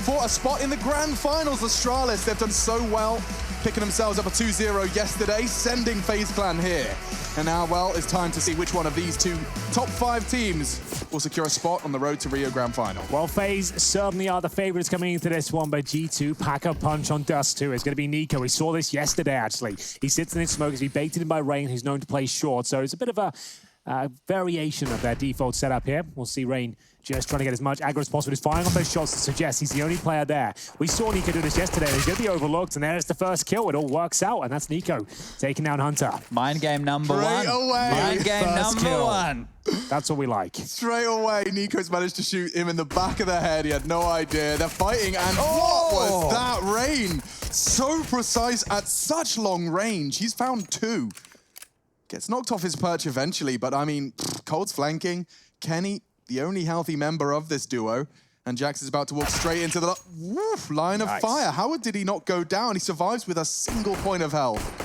for a spot in the grand finals. Astralis, they've done so well, picking themselves up a 2-0 yesterday, sending FaZe Clan here. And now, well, it's time to see which one of these two top 5 teams will secure a spot on the road to Rio Grand Final. Well, FaZe certainly are the favorites coming into this one, but G2 pack a punch on Dust2. It's going to be Nico. We saw this yesterday, actually. He sits in his smoke as he baited in by Rain, who's known to play short. So it's a bit of a variation of their default setup here. We'll see Rain just trying to get as much aggro as possible. He's firing off those shots to suggest he's the only player there. We saw Nico do this yesterday. He's going to be overlooked, and there's the first kill. It all works out, and that's Nico taking down Hunter. Mind game number one. Away. Mind game First number kill. one. That's what we like. Straight away, Nico's managed to shoot him in the back of the head. He had no idea. They're fighting, and what was that? Rain, so precise at such long range. He's found 2. Gets knocked off his perch eventually, but I mean, Cold's flanking. Kenny, the only healthy member of this duo, and Jax is about to walk straight into the line of fire. How did he not go down? He survives with a single point of health.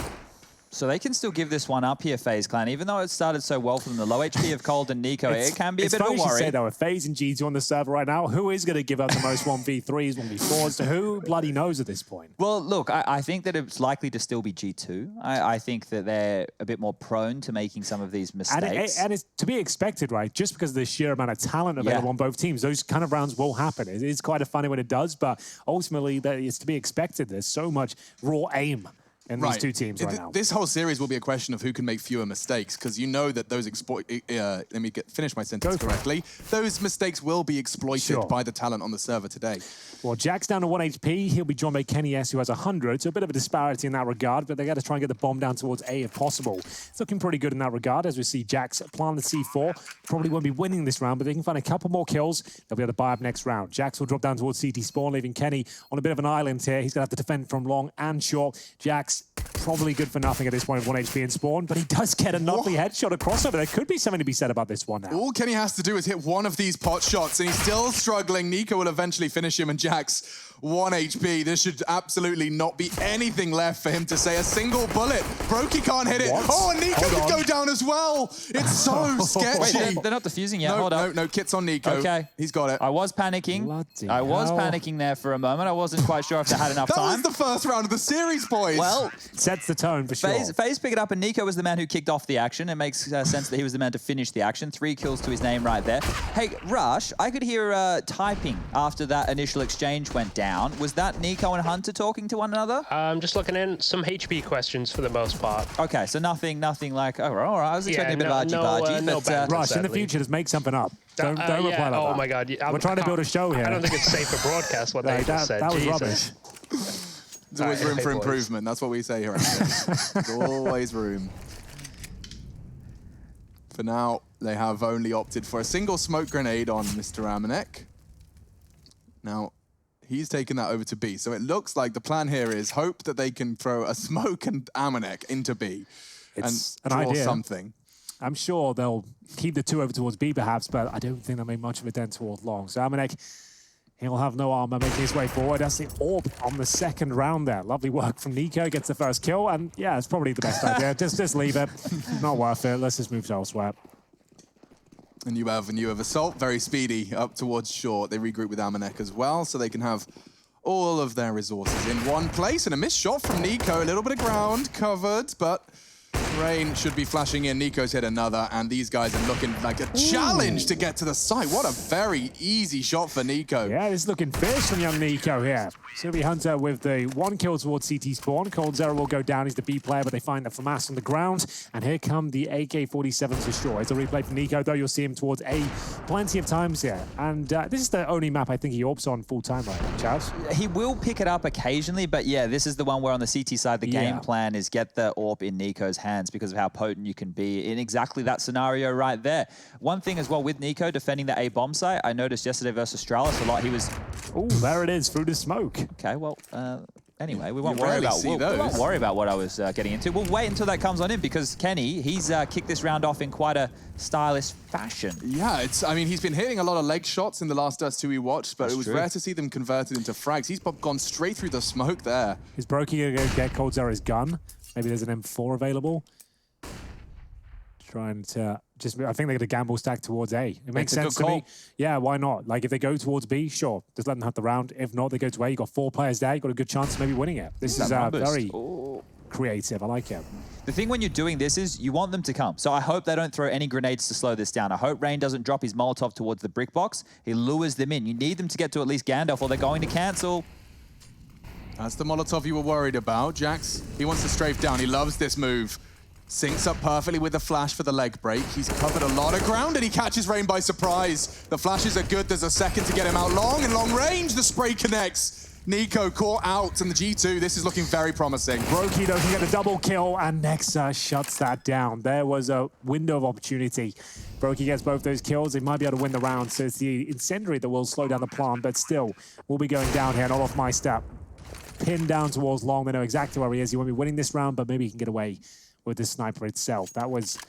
So they can still give this one up here, FaZe Clan. Even though it started so well for them, the low HP of Cold and Nico, it can be a bit of a It's funny worry. to say, though, if FaZe and G2 on the server right now, who is going to give up the most 1v3s, 1v4s? To who bloody knows at this point? Well, look, I think that it's likely to still be G2. I think that they're a bit more prone to making some of these mistakes. And it's to be expected, right? Just because of the sheer amount of talent available on both teams, those kind of rounds will happen. It is quite funny when it does, but ultimately, it's to be expected. There's so much raw aim in these two teams right now. This whole series will be a question of who can make fewer mistakes, because you know that those let me finish my sentence correctly. Those mistakes will be exploited by the talent on the server today. Well, Jack's down to 1 HP. He'll be joined by Kenny S, who has 100. So a bit of a disparity in that regard, but they got to try and get the bomb down towards A if possible. It's looking pretty good in that regard, as we see Jax plant the C4. Probably won't be winning this round, but they can find a couple more kills. They'll be able to buy up next round. Jax will drop down towards CT spawn, leaving Kenny on a bit of an island here. He's going to have to defend from long and short. Jax probably good for nothing at this point with 1 HP in spawn, but he does get a knockly headshot across over. There could be something to be said about this one now. All Kenny has to do is hit one of these pot shots, and he's still struggling. Nico will eventually finish him, and Jax 1 HP. There should absolutely not be anything left for him to say. A single bullet. Brokey can't hit it. Oh, and Nico could go down as well. It's so sketchy. Wait, they're not defusing yet. Hold up. No, Kit's on Nico. Okay. He's got it. I was panicking. I was panicking there for a moment. I wasn't quite sure if they had enough time. That was the first round of the series, boys. Well, sets the tone for sure. FaZe pick it up, and Nico was the man who kicked off the action. It makes sense that he was the man to finish the action. 3 kills to his name right there. Hey, Rush, I could hear typing after that initial exchange went down. Was that Nico and Hunter talking to one another? Just looking in some HP questions for the most part. Okay, so nothing like, oh, all right, I was expecting a bit of argy-bargy. but Rush, in the future, just make something up. Don't reply like that. Oh my God. We're trying to build a show here. I don't think it's safe for broadcast what they just said. That was Jesus. rubbish. There's always room for improvement. That's what we say here. There's always room. For now, they have only opted for a single smoke grenade on Mr. Amanek. Now, he's taken that over to B. So it looks like the plan here is hope that they can throw a smoke and Amanek into B It's and an draw idea. something. I'm sure they'll keep the 2 over towards B perhaps, but I don't think they'll make much of a dent towards long. So Amanek, he'll have no armor making his way forward. That's the orb on the second round there. Lovely work from Nico, gets the first kill, and yeah, it's probably the best idea. Just leave it. Not worth it. Let's just move to elsewhere. And you have Assault, very speedy, up towards short. They regroup with Amanek as well, so they can have all of their resources in one place. And a missed shot from Nico, a little bit of ground covered, but Rain should be flashing in. Nico's hit another, and these guys are looking like a challenge to get to the site. What a very easy shot for Nico. Yeah, this is looking fierce from young Nico here. Sylvie Hunter with the 1 kill towards CT spawn. Cold Zero will go down. He's the B player, but they find the FAMAS on the ground. And here come the AK-47s for sure. It's a replay from Nico, though. You'll see him towards A plenty of times here. And this is the only map I think he orbs on full time right now, Chaz. He will pick it up occasionally, but yeah, this is the one where on the CT side, the game plan is get the AWP in Nico's hands because of how potent you can be in exactly that scenario right there. One thing as well with Nico defending the A bomb site, I noticed yesterday versus Astralis a lot. He was... Oh, there it is, through the smoke. Okay, well, anyway, we won't worry about what I was getting into. We'll wait until that comes on in because Kenny, he's kicked this round off in quite a stylish fashion. Yeah, I mean, he's been hitting a lot of leg shots in the last Dust2 we watched, but it was rare to see them converted into frags. He's gone straight through the smoke there. Is Brokey going to get Cold Zero's gun? Maybe there's an M4 available. Trying to just, I think they're going to gamble stack towards A. It makes sense to call. me. Yeah, why not? Like, if they go towards B, sure, just let them have the round. If not, they go to A. You've got 4 players there. You've got a good chance of maybe winning it. This is very creative. I like it. The thing when you're doing this is you want them to come. So I hope they don't throw any grenades to slow this down. I hope Rain doesn't drop his Molotov towards the brick box. He lures them in. You need them to get to at least Gandalf or they're going to cancel. That's the Molotov you were worried about. Jax, he wants to strafe down. He loves this move. Syncs up perfectly with the flash for the leg break. He's covered a lot of ground and he catches Rain by surprise. The flashes are good. There's a second to get him out long and long range. The spray connects. Nico caught out and the G2. This is looking very promising. Brokey though can get a double kill and Nexa shuts that down. There was a window of opportunity. Brokey gets both those kills. He might be able to win the round. So it's the incendiary that will slow down the plant, but still we'll be going down here, not off my step. Pinned down towards long. They know exactly where he is. He won't be winning this round, but maybe he can get away with the sniper itself. That was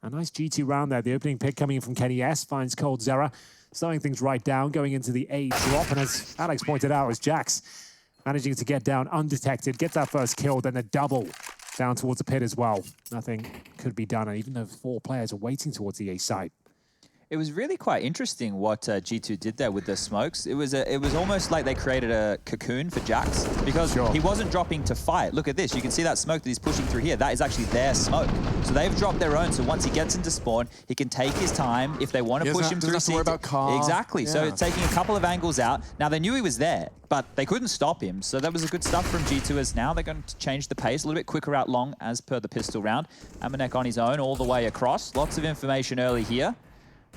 a nice G2 round there. The opening pick coming in from Kenny S finds Cold Zera, slowing things right down, going into the A drop. And as Alex pointed out, as Jax managing to get down undetected, gets that first kill, then a double down towards the pit as well. Nothing could be done, and even though 4 players are waiting towards the A side. It was really quite interesting what G2 did there with the smokes. It was almost like they created a cocoon for Jax because he wasn't dropping to fight. Look at this. You can see that smoke that he's pushing through here. That is actually their smoke. So they've dropped their own. So once he gets into spawn, he can take his time. If they want to push him through, doesn't have to worry about car. Exactly. Yeah. So it's taking a couple of angles out. Now they knew he was there, but they couldn't stop him. So that was a good stuff from G2 as now they're going to change the pace a little bit quicker out long as per the pistol round. Amanek on his own all the way across. Lots of information early here.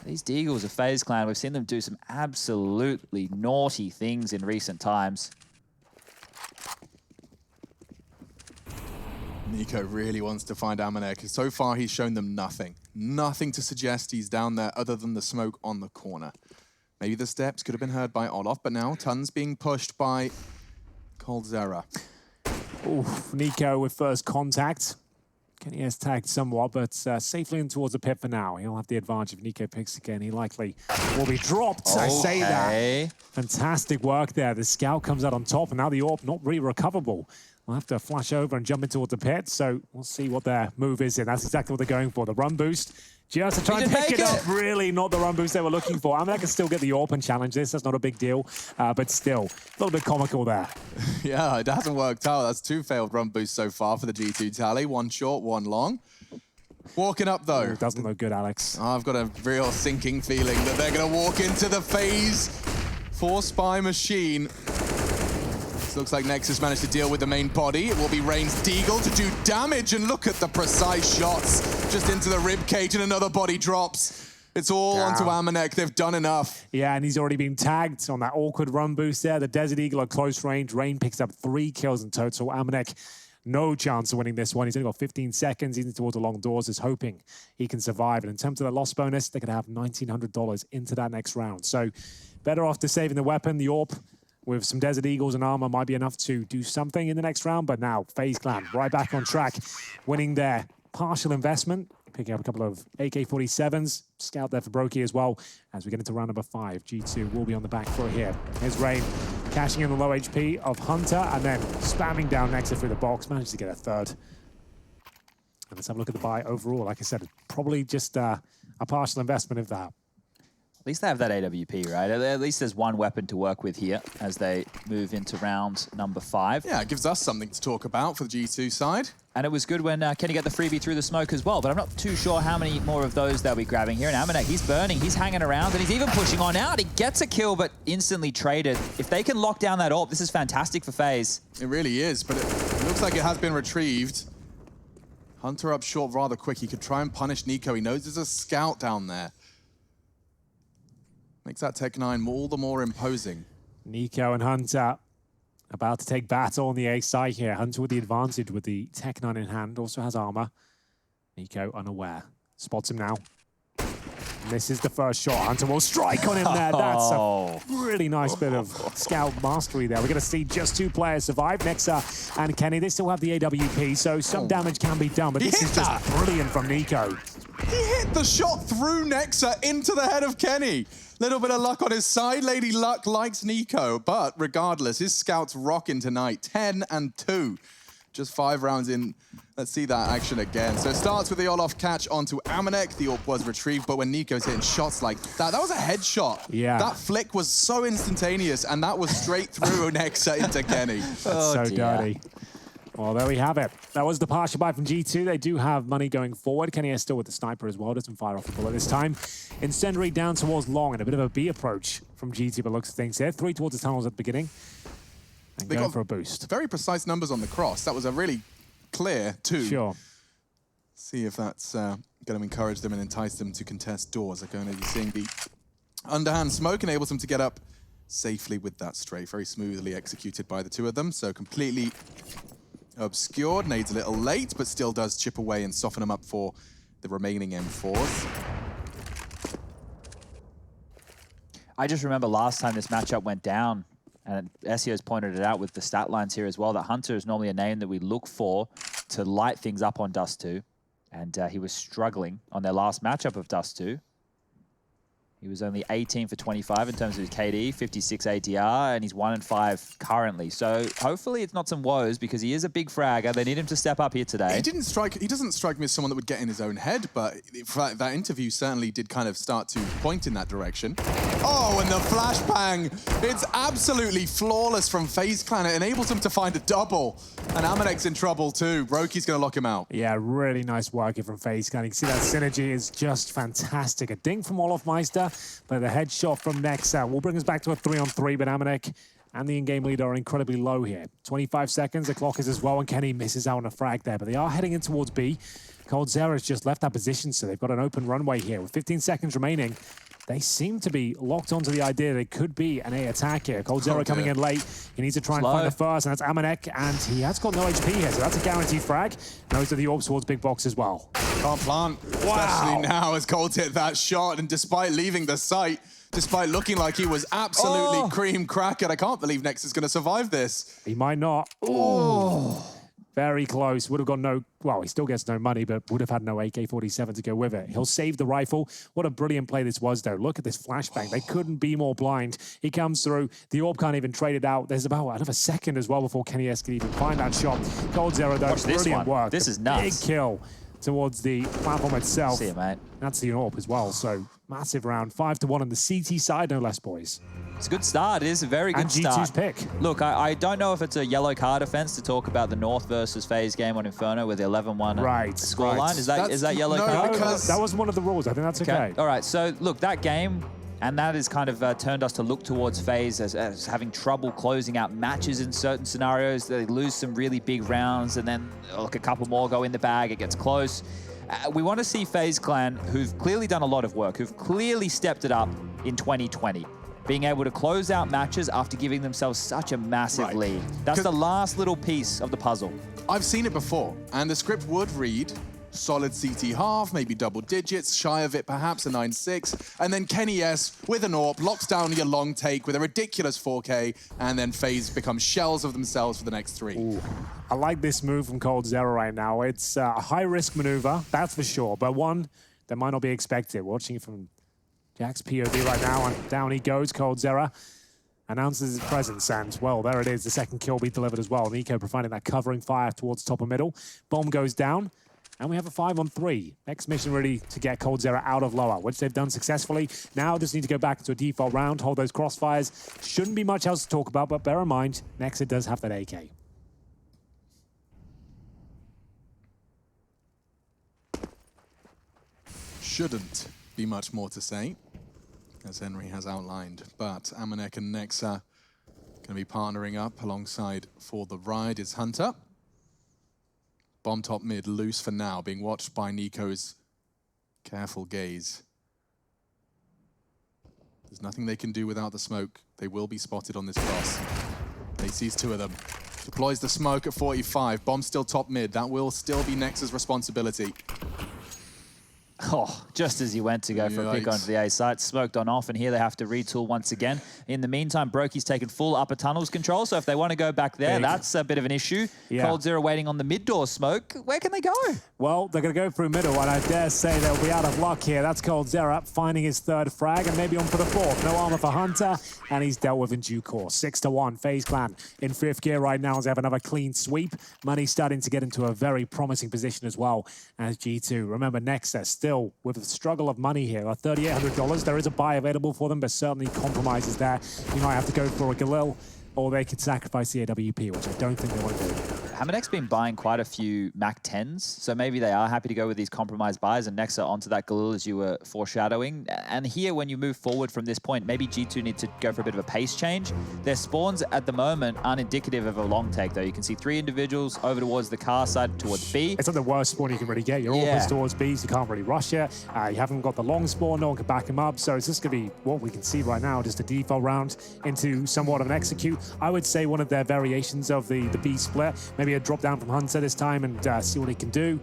These Deagles of FaZe Clan, we've seen them do some absolutely naughty things in recent times. Nico really wants to find Amanek. So far, he's shown them nothing. Nothing to suggest he's down there other than the smoke on the corner. Maybe the steps could have been heard by Olof, but now Tons being pushed by Cold Zera. Oof, Nico with first contact. Kenny has tagged somewhat, but safely in towards the pit for now. He'll have the advantage if Nico picks again. He likely will be dropped. I say that. Fantastic work there. The scout comes out on top, and now the AWP not really recoverable. We'll have to flash over and jump in towards the pit, so we'll see what their move is here. That's exactly what they're going for. The run boost. Just to try and pick it up. Really not the run boost they were looking for. I mean, I can still get the AWP and challenge this. That's not a big deal. But still, a little bit comical there. Yeah, it hasn't worked out. That's 2 failed run boosts so far for the G2 tally. 1 short, 1 long. Walking up, though. Ooh, doesn't look good, Alex. I've got a real sinking feeling that they're going to walk into the FaZe 4-spy machine. Looks like Nexus managed to deal with the main body. It will be Rain's Deagle to do damage, and look at the precise shots just into the rib cage, and another body drops. It's all onto Amanek. They've done enough. Yeah, and he's already been tagged on that awkward run boost there. The Desert Eagle at close range. Rain picks up 3 kills in total. Amanek, no chance of winning this one. He's only got 15 seconds. He's towards the long doors, is hoping he can survive. And in terms of the loss bonus, they could have $1,900 into that next round. So better off to saving the weapon. The AWP with some Desert Eagles and armor might be enough to do something in the next round, but now FaZe Clan right back on track, winning their partial investment, picking up a couple of AK-47s, scout there for Brokey as well. As we get into round number 5, G2 will be on the back foot here. Here's Rain cashing in the low HP of Hunter and then spamming down Nexa through the box, managed to get a third. And let's have a look at the buy overall. Like I said, probably just a partial investment of that. At least they have that AWP, right? At least there's one weapon to work with here as they move into round number 5. Yeah, it gives us something to talk about for the G2 side. And it was good when Kenny got the freebie through the smoke as well, but I'm not too sure how many more of those they'll be grabbing here. And Amanek, he's burning, he's hanging around, and he's even pushing on out. He gets a kill, but instantly traded. If they can lock down that AWP, this is fantastic for FaZe. It really is, but it looks like it has been retrieved. Hunter up short rather quick. He could try and punish Nico. He knows there's a scout down there. Makes that Tech 9 all the more imposing. Nico and Hunter about to take battle on the A side here. Hunter with the advantage with the Tech 9 in hand. Also has armor. Nico unaware. Spots him now. Misses the first shot. Hunter will strike on him there. That's a really nice bit of scout mastery there. We're going to see just 2 players survive. Nexa and Kenny, they still have the AWP, so some damage can be done, but this is just brilliant from Nico. He hit the shot through Nexa into the head of Kenny. Little bit of luck on his side. Lady Luck likes Nico, but regardless, his scouts rocking tonight. 10 and 2. Just 5 rounds in Let's see that action again. So it starts with the Olaf catch onto Amanek. The AWP was retrieved, but when Nico's hitting shots like that, that was a headshot. Yeah. That flick was so instantaneous, and that was straight through Nexa into Kenny. That's so dirty. Well, there we have it. That was the partial buy from G2. They do have money going forward. Kenny is still with the sniper as well. Doesn't fire off the bullet this time. Incendiary down towards long and a bit of a B approach from G2 by looks of things here. 3 towards the tunnels at the beginning. And going for a boost. Very precise numbers on the cross. That was a really clear 2. Sure. See if that's going to encourage them and entice them to contest doors. They're going to be seeing the underhand smoke enables them to get up safely with that strafe. Very smoothly executed by the 2 of them. So completely obscured. Nade's a little late, but still does chip away and soften them up for the remaining M4s. I just remember last time this matchup went down, and SEO's pointed it out with the stat lines here as well, that Hunter is normally a name that we look for to light things up on Dust2. And he was struggling on their last matchup of Dust2. He was only 18 for 25 in terms of his KD, 56 ATR, and he's 1-5 currently. So hopefully it's not some woes because he is a big fragger. They need him to step up here today. He doesn't strike me as someone that would get in his own head, but that interview certainly did kind of start to point in that direction. Oh, and the flashbang. It's absolutely flawless from FaZe Clan. It enables him to find a double. And Amanek's in trouble too. Roki's going to lock him out. Yeah, really nice work here from FaZe Clan. You can see that synergy is just fantastic. A dink from Olaf Meister. But the headshot from Nexa will bring us back to a 3-on-3, but Amanek and the in-game leader are incredibly low here. 25 seconds, the clock is as well, and Kenny misses out on a frag there, but they are heading in towards B. coldzera's just left that position, so they've got an open runway here. With 15 seconds remaining, they seem to be locked onto the idea that it could be an A attack here. coldzera coming in late. He needs to try and find the first, and that's Amanek, and he has got no HP here, so that's a guaranteed frag. Knows that the AWP towards big box as well. Can't plant, especially now as Cold hit that shot, and despite leaving the site, despite looking like he was absolutely cream crackered, I can't believe Nex is going to survive this. He might not. Oh. Very close. Would have got no, well, he still gets no money, but would have had no AK-47 to go with it. He'll save the rifle. What a brilliant play this was, though. Look at this flashbang. They couldn't be more blind. He comes through. The AWP can't even trade it out. There's about another second as well before Kenny S can even find that shot. coldzera, though, brilliant work. This is nuts. Big kill towards the platform itself. See it, mate. That's the AWP as well, so massive round. 5-1 on the CT side, no less, boys. It's a good start. It is a very good start. And G2's pick. Look, I don't know if it's a yellow card offense to talk about the North versus FaZe game on Inferno with the 11-1 scoreline. Is that yellow card? Because that was one of the rules. I think that's okay. All right. So look, that game, and that has kind of turned us to look towards FaZe as having trouble closing out matches in certain scenarios. They lose some really big rounds, and then look, a couple more go in the bag. It gets close. We want to see FaZe Clan, who've clearly done a lot of work, who've clearly stepped it up in 2020. Being able to close out matches after giving themselves such a massive lead. That's the last little piece of the puzzle. I've seen it before, and the script would read solid CT half, maybe double digits, shy of it perhaps, a 9-6, and then Kenny S with an AWP locks down your long take with a ridiculous 4K, and then FaZe becomes shells of themselves for the next 3. Ooh. I like this move from coldzera right now. It's a high-risk maneuver, that's for sure, but one that might not be expected. Watching it from Jack's POV right now, and down he goes. coldzera announces his presence, and, well, there it is. The second kill be delivered as well. Nico providing that covering fire towards top and middle. Bomb goes down, and we have a 5-on-3. Next mission really to get coldzera out of lower, which they've done successfully. Now just need to go back into a default round, hold those crossfires. Shouldn't be much else to talk about, but bear in mind, Nexa does have that AK. Shouldn't be much more to say, as Henry has outlined, but Amanek and Nexa going to be partnering up alongside for the ride is Hunter. Bomb top mid loose for now, being watched by Nico's careful gaze. There's nothing they can do without the smoke. They will be spotted on this cross. They sees 2 of them. Deploys the smoke at 45. Bomb still top mid. That will still be Nexa's responsibility. Oh, just as he went to go for a pick onto the A site, smoked on off, and here they have to retool once again. In the meantime, Brokey's taken full upper tunnels control, so if they want to go back there, that's a bit of an issue. Yeah. coldzera waiting on the mid door smoke. Where can they go? Well, they're going to go through middle, and I dare say they'll be out of luck here. That's coldzera finding his third frag, and maybe on for the fourth. No armor for Hunter, and he's dealt with in due course. 6-1, FaZe Clan in fifth gear right now as they have another clean sweep. Money starting to get into a very promising position as well as G2. Remember, Nexa still with the struggle of money here. $3,800. There is a buy available for them, but certainly compromises there. You might have to go for a Galil, or they could sacrifice the AWP, which I don't think they want to do. Hamanek's been buying quite a few Mac 10s, so maybe they are happy to go with these compromised buys, and Nexa onto that Galil as you were foreshadowing. And here, when you move forward from this point, maybe G2 need to go for a bit of a pace change. Their spawns at the moment aren't indicative of a long take, though. You can see 3 individuals over towards the car side, towards B. It's not the worst spawn you can really get. You're all towards B, so you can't really rush it. You haven't got the long spawn, no one can back him up, so it's just going to be what we can see right now, just a default round into somewhat of an execute. I would say one of their variations of the B split, maybe a drop down from Hunter this time and see what he can do.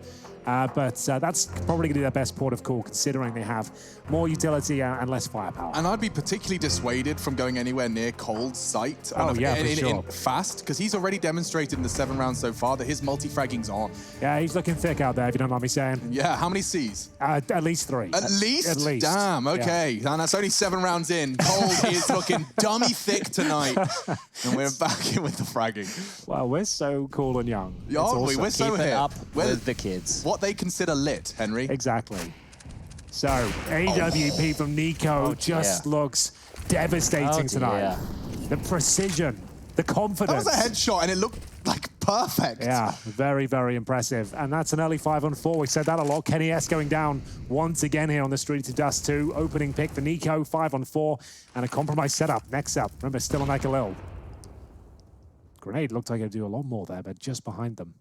But that's probably going to be their best port of call, considering they have more utility and less firepower. And I'd be particularly dissuaded from going anywhere near Cold's site in fast, because he's already demonstrated in the 7 rounds so far that his multi-fragging's on. Yeah, he's looking thick out there, if you don't mind me saying. Yeah, how many Cs? At least 3. At least? At least. Damn, okay. Yeah. And that's only 7 rounds in. Cold is looking dummy thick tonight. And we're back in with the fragging. Well, we're so cool and young. Aren't we? We're so hip. Up with the kids. What they consider lit, Henry. Exactly. So, AWP from Nico just looks devastating tonight. The precision, the confidence. That was a headshot and it looked like perfect. Yeah, very, very impressive. And that's an early 5-on-4. We said that a lot. Kenny S going down once again here on the street to Dust2. Opening pick for Nico, 5-on-4. And a compromised setup. Next up, remember, still on that Galil. Grenade looked like it'd do a lot more there, but just behind them.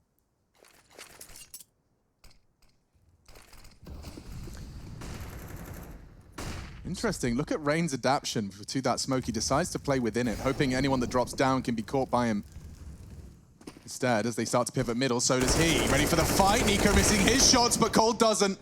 Interesting. Look at Rain's adaptation to that smoke. He decides to play within it, hoping anyone that drops down can be caught by him. Instead, as they start to pivot middle, so does he. Ready for the fight. Nico missing his shots, but Cold doesn't.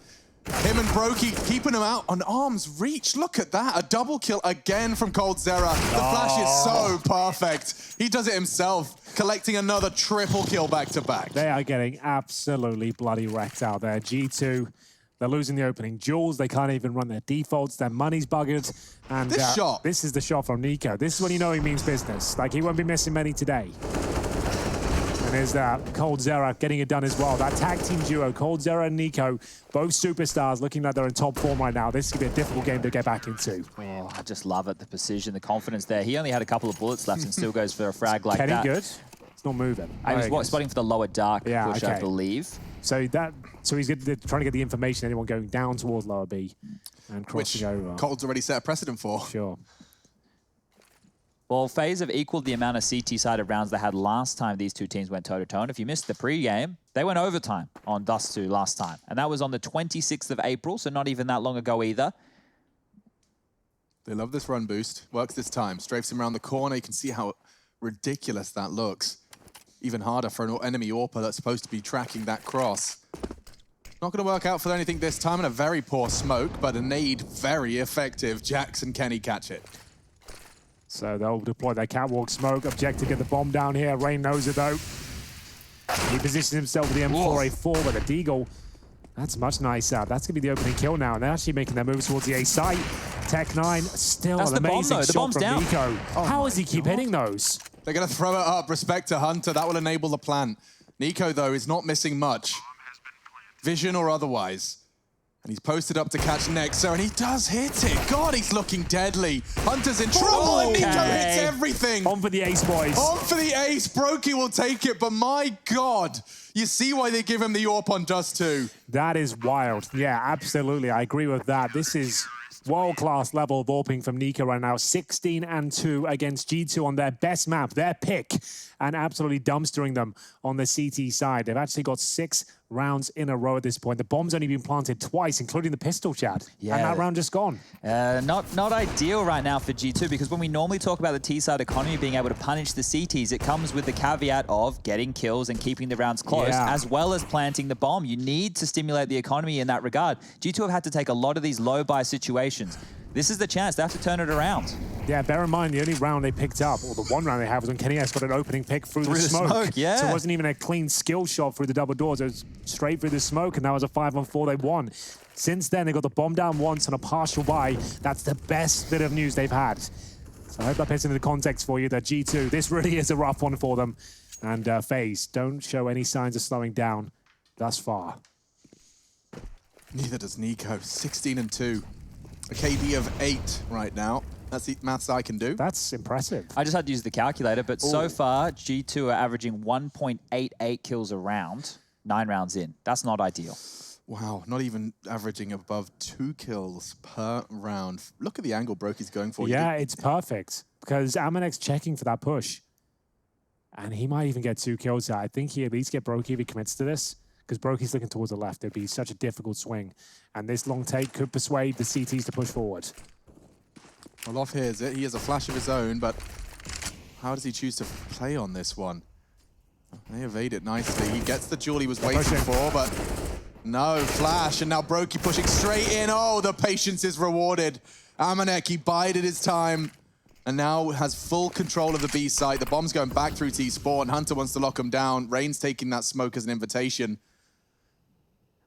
Him and Brokey keeping him out on arm's reach. Look at that. A double kill again from coldzera. The flash is so perfect. He does it himself, collecting another triple kill back-to-back. They are getting absolutely bloody wrecked out there. G2, they're losing the opening duels. They can't even run their defaults. Their money's buggered. And this shot. This is the shot from Nico. This is when you know he means business. Like, he won't be missing many today. And there's coldzera getting it done as well. That tag team duo, coldzera and Nico, both superstars looking like they're in top form right now. This is going to be a difficult game to get back into. Oh, I just love it, the precision, the confidence there. He only had a couple of bullets left and still goes for a frag like Kenny that. Good? It's not moving. I was spotting for the lower dark push, I believe. So he's trying to get the information, anyone going down towards lower B and crossing over. Cold's already set a precedent for. Sure. Well, FaZe have equaled the amount of CT-sided rounds they had last time these two teams went toe-to-toe. And if you missed the pre-game, they went overtime on Dust2 last time. And that was on the 26th of April, so not even that long ago either. They love this run boost. Works this time. Strafes him around the corner. You can see how ridiculous that looks. Even harder for an enemy AWPer that's supposed to be tracking that cross. Not going to work out for anything this time, and a very poor smoke, but a nade very effective. Jax and Kenny catch it. So they'll deploy their catwalk smoke. Objective, get the bomb down here. Rain knows it though. He positions himself with the M4A4 with a deagle. That's much nicer. That's going to be the opening kill now. And they're actually making their moves towards the A site. Tech9, still an amazing shot from Nico. How does he keep hitting those? They're going to throw it up. Respect to Hunter. That will enable the plant. Nico, though, is not missing much. Vision or otherwise. And he's posted up to catch Nexa, and he does hit it. God, he's looking deadly. Hunter's in trouble, and Nico hits everything. On for the ace, boys. On for the ace. Brokey will take it, but my God. You see why they give him the AWP on Dust2. That is wild. Yeah, absolutely. I agree with that. This is world-class level of AWPing from Nico right now. 16-2 against G2 on their best map, their pick, and absolutely dumpstering them on the CT side. They've actually got 6 rounds in a row at this point. The bomb's only been planted twice, including the pistol, Chad. Yeah. And that round just gone. Not ideal right now for G2, because when we normally talk about the T-side economy being able to punish the CTs, it comes with the caveat of getting kills and keeping the rounds close, as well as planting the bomb. You need to stimulate the economy in that regard. G2 have had to take a lot of these low-buy situations. This is the chance. They have to turn it around. Yeah, bear in mind, the only round they picked up, or the one round they have, was when Kenny S got an opening pick through the smoke. Yeah. So it wasn't even a clean skill shot through the double doors. It was straight through the smoke, and that was a 5-on-4 they won. Since then, they got the bomb down once on a partial buy. That's the best bit of news they've had. So I hope that puts into the context for you that G2, this really is a rough one for them. And FaZe don't show any signs of slowing down thus far. Neither does Nico. 16-2. A KD of 8 right now. That's the maths I can do. That's impressive. I just had to use the calculator, but so far, G2 are averaging 1.88 kills a round, 9 rounds in. That's not ideal. Wow, not even averaging above 2 kills per round. Look at the angle Brokey's going for. Yeah, it's perfect, because Amanek's checking for that push. And he might even get 2 kills here. I think he at least get Brokey if he commits to this, because Brokey's looking towards the left. It'd be such a difficult swing. And this long take could persuade the CTs to push forward. Olof hears it. He has a flash of his own, but how does he choose to play on this one? They evade it nicely. He gets the jewel he was waiting for, but no flash. And now Brokey pushing straight in. Oh, the patience is rewarded. Amanek, he bided his time and now has full control of the B site. The bomb's going back through T-Spawn. Hunter wants to lock him down. Rain's taking that smoke as an invitation.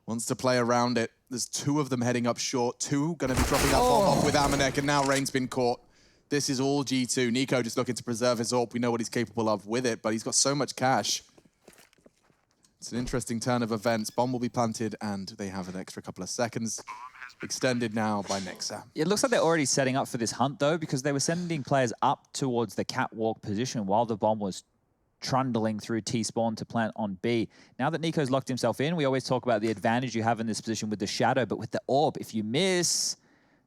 Wants to play around it. There's 2 of them heading up short. 2 going to be dropping that bomb off with Amanek, and now Rain's been caught. This is all G2. Nico just looking to preserve his AWP. We know what he's capable of with it, but he's got so much cash. It's an interesting turn of events. Bomb will be planted, and they have an extra couple of seconds. Extended now by Nexa. It looks like they're already setting up for this hunt, though, because they were sending players up towards the catwalk position while the bomb was trundling through T-spawn to plant on B. Now that Nico's locked himself in, we always talk about the advantage you have in this position with the shadow, but with the AWP, if you miss,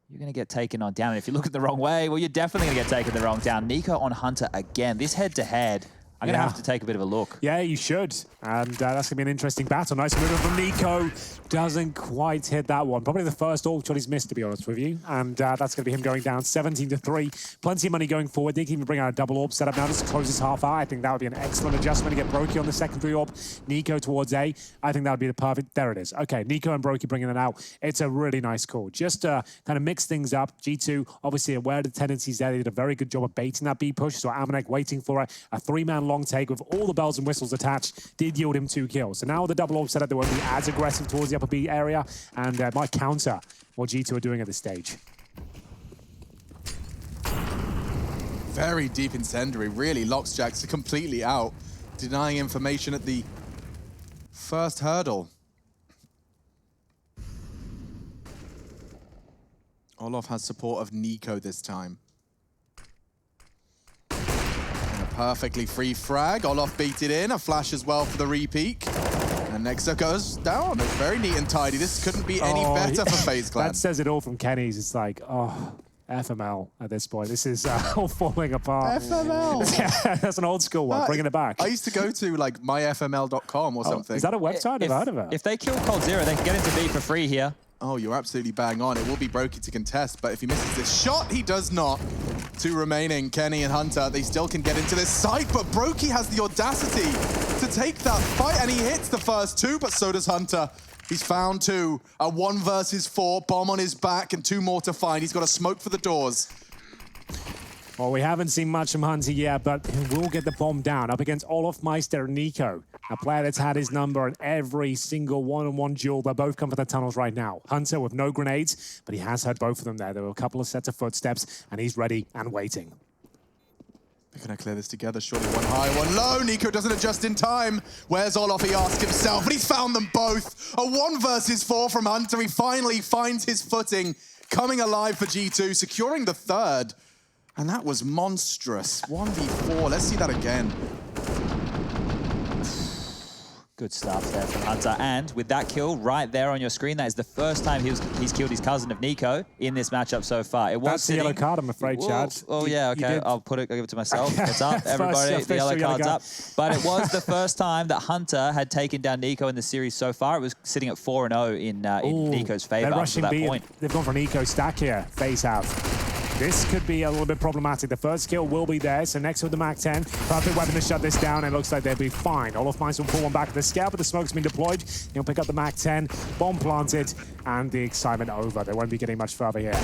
you're going to get taken on down. And if you look at the wrong way, well, you're definitely going to get taken the wrong down. Nico on Hunter again. This head-to-head, I'm going to have to take a bit of a look. Yeah, you should. And that's going to be an interesting battle. Nice movement from Nico. Doesn't quite hit that one. Probably the first AWP shot he's missed, to be honest with you. And that's going to be him going down 17-3. Plenty of money going forward. They can even bring out a double AWP setup now just to close this half out. I think that would be an excellent adjustment to get Brokey on the secondary AWP. Nico towards A. I think that would be the perfect... There it is. Okay, Nico and Brokey bringing it out. It's a really nice call. Just to kind of mix things up. G2, obviously aware of the tendencies there. They did a very good job of baiting that B push. So Amanek waiting for it. A 3-man long take with all the bells and whistles attached did yield him 2 kills. So now with the double AWP setup, they won't be as aggressive towards the upper B area, and might counter what G2 are doing at this stage. Very deep incendiary, really locks Jax completely out, denying information at the first hurdle. Olof has support of Nico this time. And a perfectly free frag. Olof beat it in. A flash as well for the repeat. And Nexa goes down. It's very neat and tidy. This couldn't be any better for FaZe Clan. That says it all from Kenny's. It's like, oh, FML at this point. This is all falling apart. FML. Yeah, that's an old school one. Bringing it back. I used to go to like myfml.com or something. Is that a website? I've heard of it. If they kill Cold Zero, they can get into B for free here. Oh, you're absolutely bang on. It will be Brokey to contest, but if he misses this shot, he does not. 2 remaining, Kenny and Hunter, they still can get into this site, but Brokey has the audacity to take that fight, and he hits the first 2, but so does Hunter. He's found 2, a 1 versus 4, bomb on his back, and 2 more to find. He's got a smoke for the doors. Well, we haven't seen much from Hunter yet, but he will get the bomb down up against Olof Meister and Nico, a player that's had his number in every single one-on-one duel. They both come for the tunnels right now. Hunter with no grenades, but he has heard both of them there. There were a couple of sets of footsteps, and he's ready and waiting. They're going to clear this together. Surely 1 high, 1 low. Nico doesn't adjust in time. Where's Olof? He asks himself, but he's found them both. A 1 versus 4 from Hunter. He finally finds his footing, coming alive for G2, securing the 3rd. And that was monstrous. 1v4. Let's see that again. Good stuff there from Hunter. And with that kill right there on your screen, that is the first time he's killed his cousin of Nico in this matchup so far. It was That's the yellow card, I'm afraid, Chad. Oh, yeah, okay. I'll give it to myself. It's up, everybody. The yellow card's up. But it was the first time that Hunter had taken down Nico in the series so far. It was sitting at 4-0 in Nico's favor up to that point. They've gone for an eco stack here. FaZe have. This could be a little bit problematic. The first kill will be there, so next with the MAC-10. Perfect weapon to shut this down, and it looks like they'll be fine. Olof Mines will pull one back at the scout, but the smoke's been deployed. He'll pick up the MAC-10, bomb planted, and the excitement over. They won't be getting much further here.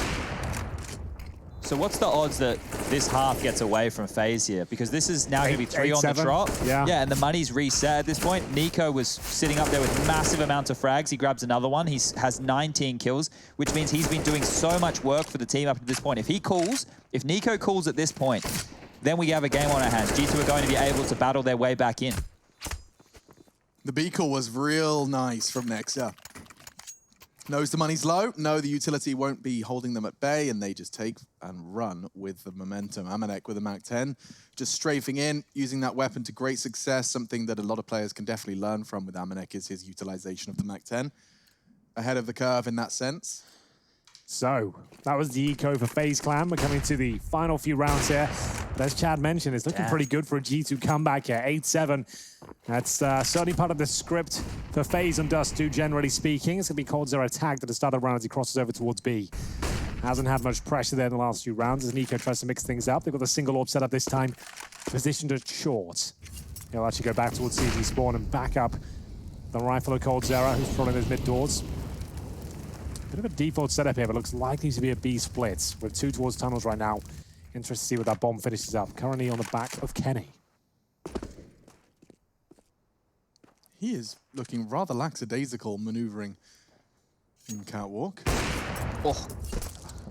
So what's the odds that this half gets away from FaZe here? Because this is now going to be 3 on the trot. Yeah, and the money's reset at this point. Nico was sitting up there with massive amounts of frags. He grabs another one. He has 19 kills, which means he's been doing so much work for the team up to this point. If Nico calls at this point, then we have a game on our hands. G2 are going to be able to battle their way back in. The B call was real nice from Nexa. Knows the money's low. No, the utility won't be holding them at bay, and they just take and run with the momentum. Amanek with a MAC-10, just strafing in, using that weapon to great success. Something that a lot of players can definitely learn from with Amanek is his utilization of the MAC-10. Ahead of the curve in that sense. So, that was the eco for FaZe Clan. We're coming to the final few rounds here. But as Chad mentioned, it's looking pretty good for a G2 comeback here. 8-7. That's certainly part of the script for FaZe and Dust2, generally speaking. It's going to be coldzera tagged at the start of the round as he crosses over towards B. Hasn't had much pressure there in the last few rounds as Nico tries to mix things up. They've got the single orb set up this time, positioned at short. He'll actually go back towards CT spawn and back up the rifle of coldzera, who's probably those mid doors. Bit of a default setup here, but looks likely to be a B split. We're 2 towards tunnels right now. Interested to see what that bomb finishes up. Currently on the back of Kenny. He is looking rather lackadaisical maneuvering in catwalk. Oh,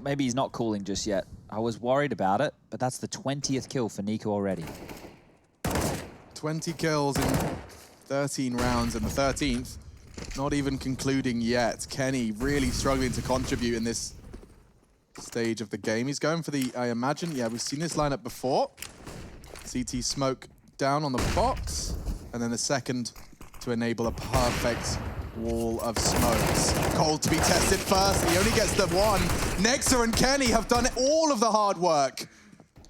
maybe he's not cooling just yet. I was worried about it, but that's the 20th kill for Nico already. 20 kills in 13 rounds, and the 13th not even concluding yet. Kenny really struggling to contribute in this stage of the game. He's going for the, I imagine, yeah, we've seen this lineup before. CT smoke down on the box, and then the second to enable a perfect wall of smokes. Cold to be tested first. He only gets the one. Nexa and Kenny have done all of the hard work.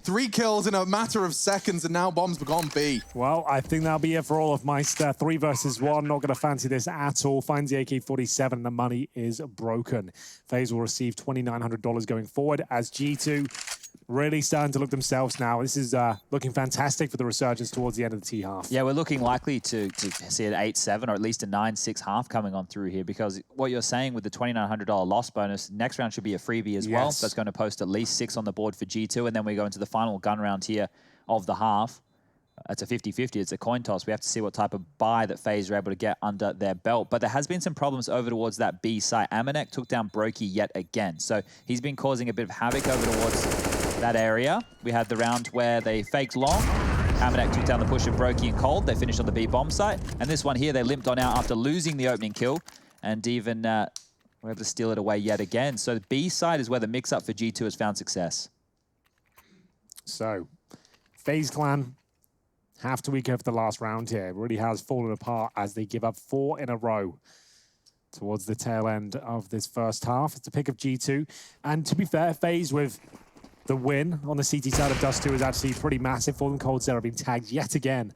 3 kills in a matter of seconds, and now bombs gone B. Well, I think that'll be it for Olof Meister. 3 versus 1. Not going to fancy this at all. Finds the AK-47, and the money is broken. FaZe will receive $2,900 going forward as G2 really starting to look themselves now. This is looking fantastic for the resurgence towards the end of the T half. Yeah, we're looking likely to see an 8-7 or at least a 9-6 half coming on through here, because what you're saying with the $2,900 loss bonus, next round should be a freebie as well. That's going to post at least 6 on the board for G2, and then we go into the final gun round here of the half. It's a 50-50. It's a coin toss. We have to see what type of buy that FaZe are able to get under their belt. But there has been some problems over towards that B site. Amanek took down Brokey yet again. So he's been causing a bit of havoc over towards that area. We had the round where they faked long. Amanek took down the push of Brokey and Cold. They finished on the B bomb site. And this one here, they limped on out after losing the opening kill. And even were able to steal it away yet again. So the B side is where the mix-up for G2 has found success. So, FaZe Clan have to weak over the last round here. It really has fallen apart as they give up 4 in a row towards the tail end of this first half. It's a pick of G2. And to be fair, FaZe with the win on the CT side of Dust2 is actually pretty massive for them. coldzera being tagged yet again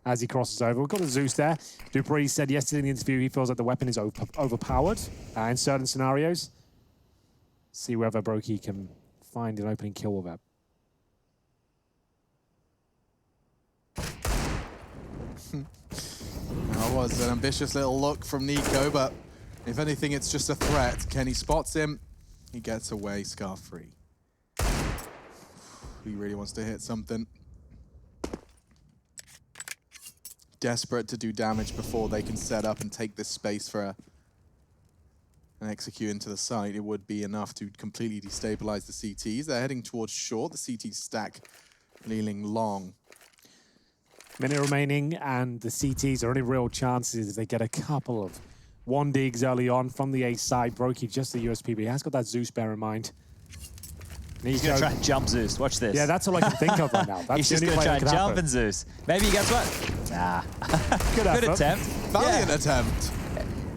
as he crosses over. We've got a Zeus there. Dupree said yesterday in the interview he feels like the weapon is overpowered in certain scenarios. See whether Brokey can find an opening kill with it. That was an ambitious little look from Nico, but if anything, it's just a threat. Kenny spots him. He gets away scar-free. He really wants to hit something. Desperate to do damage before they can set up and take this space for an execute into the site. It would be enough to completely destabilize the CTs. They're heading towards short. The CT stack leaning long. Minute remaining, and the CTs are only real chances if they get a couple of 1 digs early on from the A side. Brokey just the USP, but he has got that Zeus, bear in mind. He's going to try and jump Zeus. Watch this. Yeah, that's all I can think of right now. That's He's just going to try and jump and Zeus. Maybe he gets what? Nah. Good attempt. Valiant attempt.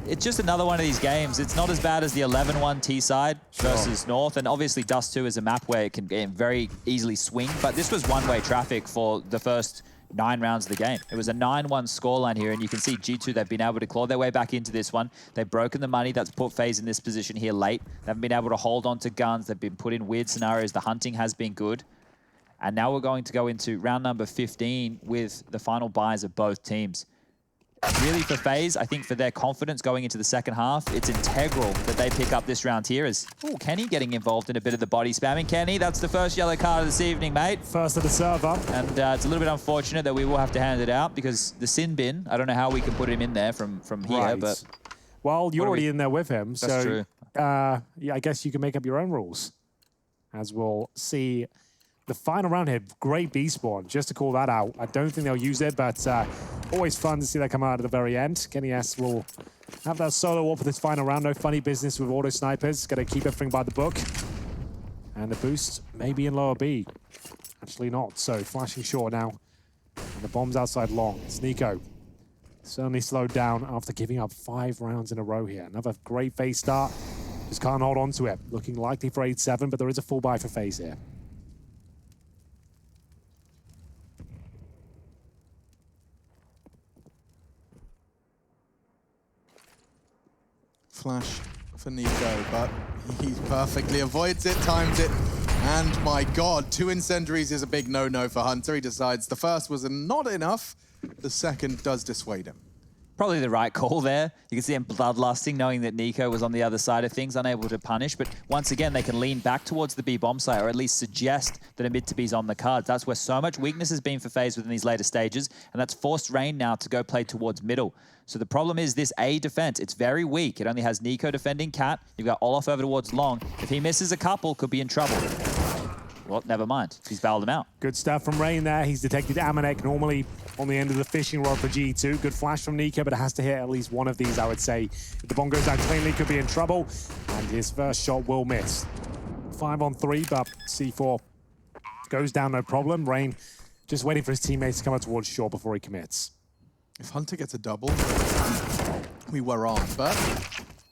It's just another one of these games. It's not as bad as the 11-1 T-side versus North. And obviously Dust2 is a map where it can very easily swing. But this was one-way traffic for the first 9 rounds of the game. It was a 9-1 scoreline here, and you can see G2, they've been able to claw their way back into this one. They've broken the money that's put FaZe in this position here late. They haven't been able to hold on to guns. They've been put in weird scenarios. The hunting has been good. And now we're going to go into round number 15 with the final buys of both teams. Really for FaZe, I think for their confidence going into the second half, it's integral that they pick up this round here as, Kenny getting involved in a bit of the body spamming. Kenny, that's the first yellow card of this evening, mate. First of the server. And it's a little bit unfortunate that we will have to hand it out because the sin bin, I don't know how we can put him in there from here, but... Well, you're already in there with him, That's so true. Yeah, I guess you can make up your own rules. As we'll see the final round here, great B spawn, just to call that out. I don't think they'll use it, but always fun to see that come out at the very end. Kenny S will have that solo war for this final round. No funny business with auto snipers. Got to keep everything by the book. And the boost may be in lower B. Actually not, so flashing short now. And the bomb's outside long. It's Nico. Certainly slowed down after giving up 5 rounds in a row here. Another great FaZe start. Just can't hold on to it. Looking likely for 8-7, but there is a full buy for FaZe here. Flash for Nico, but he perfectly avoids it, times it. And my God, 2 incendiaries is a big no-no for Hunter. He decides the first was not enough. The second does dissuade him. Probably the right call there. You can see him bloodlusting, knowing that Nico was on the other side of things, unable to punish. But once again, they can lean back towards the B bomb site, or at least suggest that a mid to B is on the cards. That's where so much weakness has been for FaZe within these later stages, and that's forced Rain now to go play towards middle. So the problem is this A defense, it's very weak. It only has Nico defending Cat. You've got Olaf over towards Long. If he misses a couple, could be in trouble. Well, never mind. He's bailed him out. Good stuff from Rain there. He's detected Amanek normally on the end of the fishing rod for G2. Good flash from Nico, but it has to hit at least one of these, I would say. If the bomb goes down cleanly, could be in trouble. And his first shot will miss. 5 on 3, but C4 goes down no problem. Rain just waiting for his teammates to come up towards short before he commits. If Hunter gets a double, we were on. But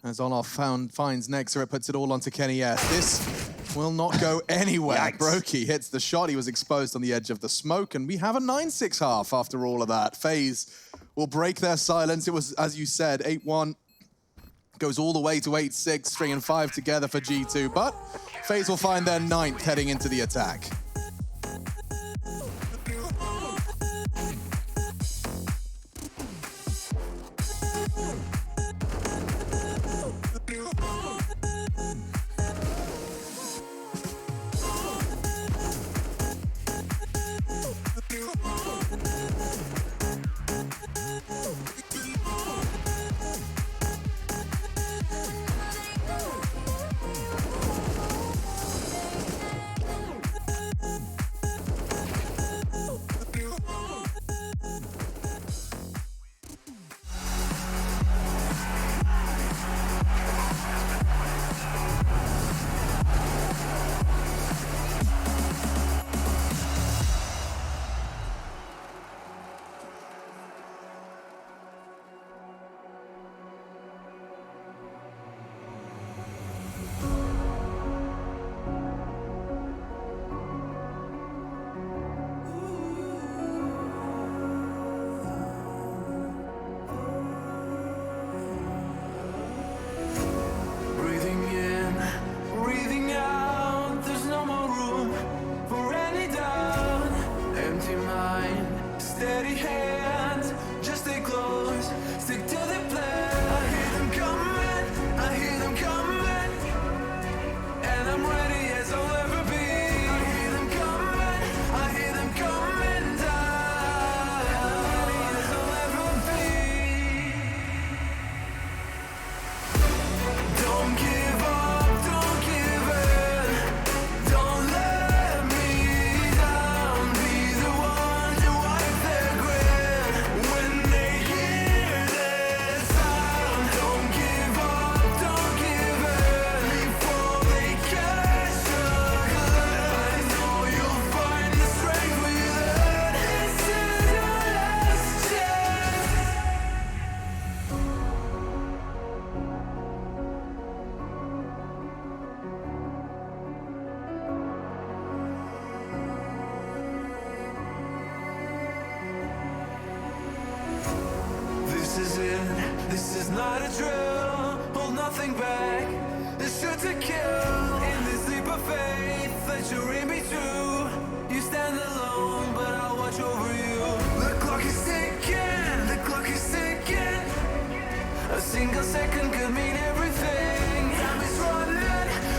as Olaf finds Nexer, it puts it all onto Kenny S. This will not go anywhere. Brokey hits the shot. He was exposed on the edge of the smoke, and we have a 9-6 half after all of that. FaZe will break their silence. It was, as you said, 8-1. Goes all the way to 8-6, stringing 5 together for G2, but FaZe will find their 9th heading into the attack. This is not a drill, hold nothing back. It's sure to kill in this leap of faith that you're in me too. You stand alone, but I'll watch over you. The clock is ticking, the clock is ticking. A single second could mean everything. Time is running,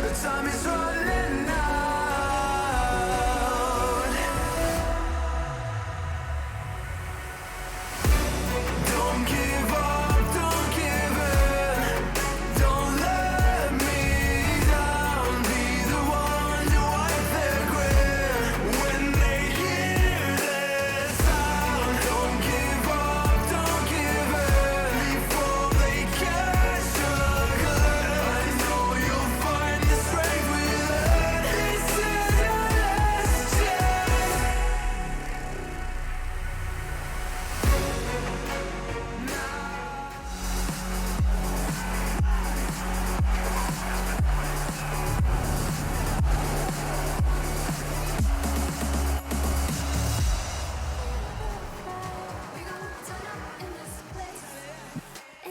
the time is running out. Don't give up, don't give in. Don't let me down. Be the one to wipe their grin when they hear the sound. Don't give up, don't give in before they catch your glimpse. I know you'll find the strength within. This is your last chance.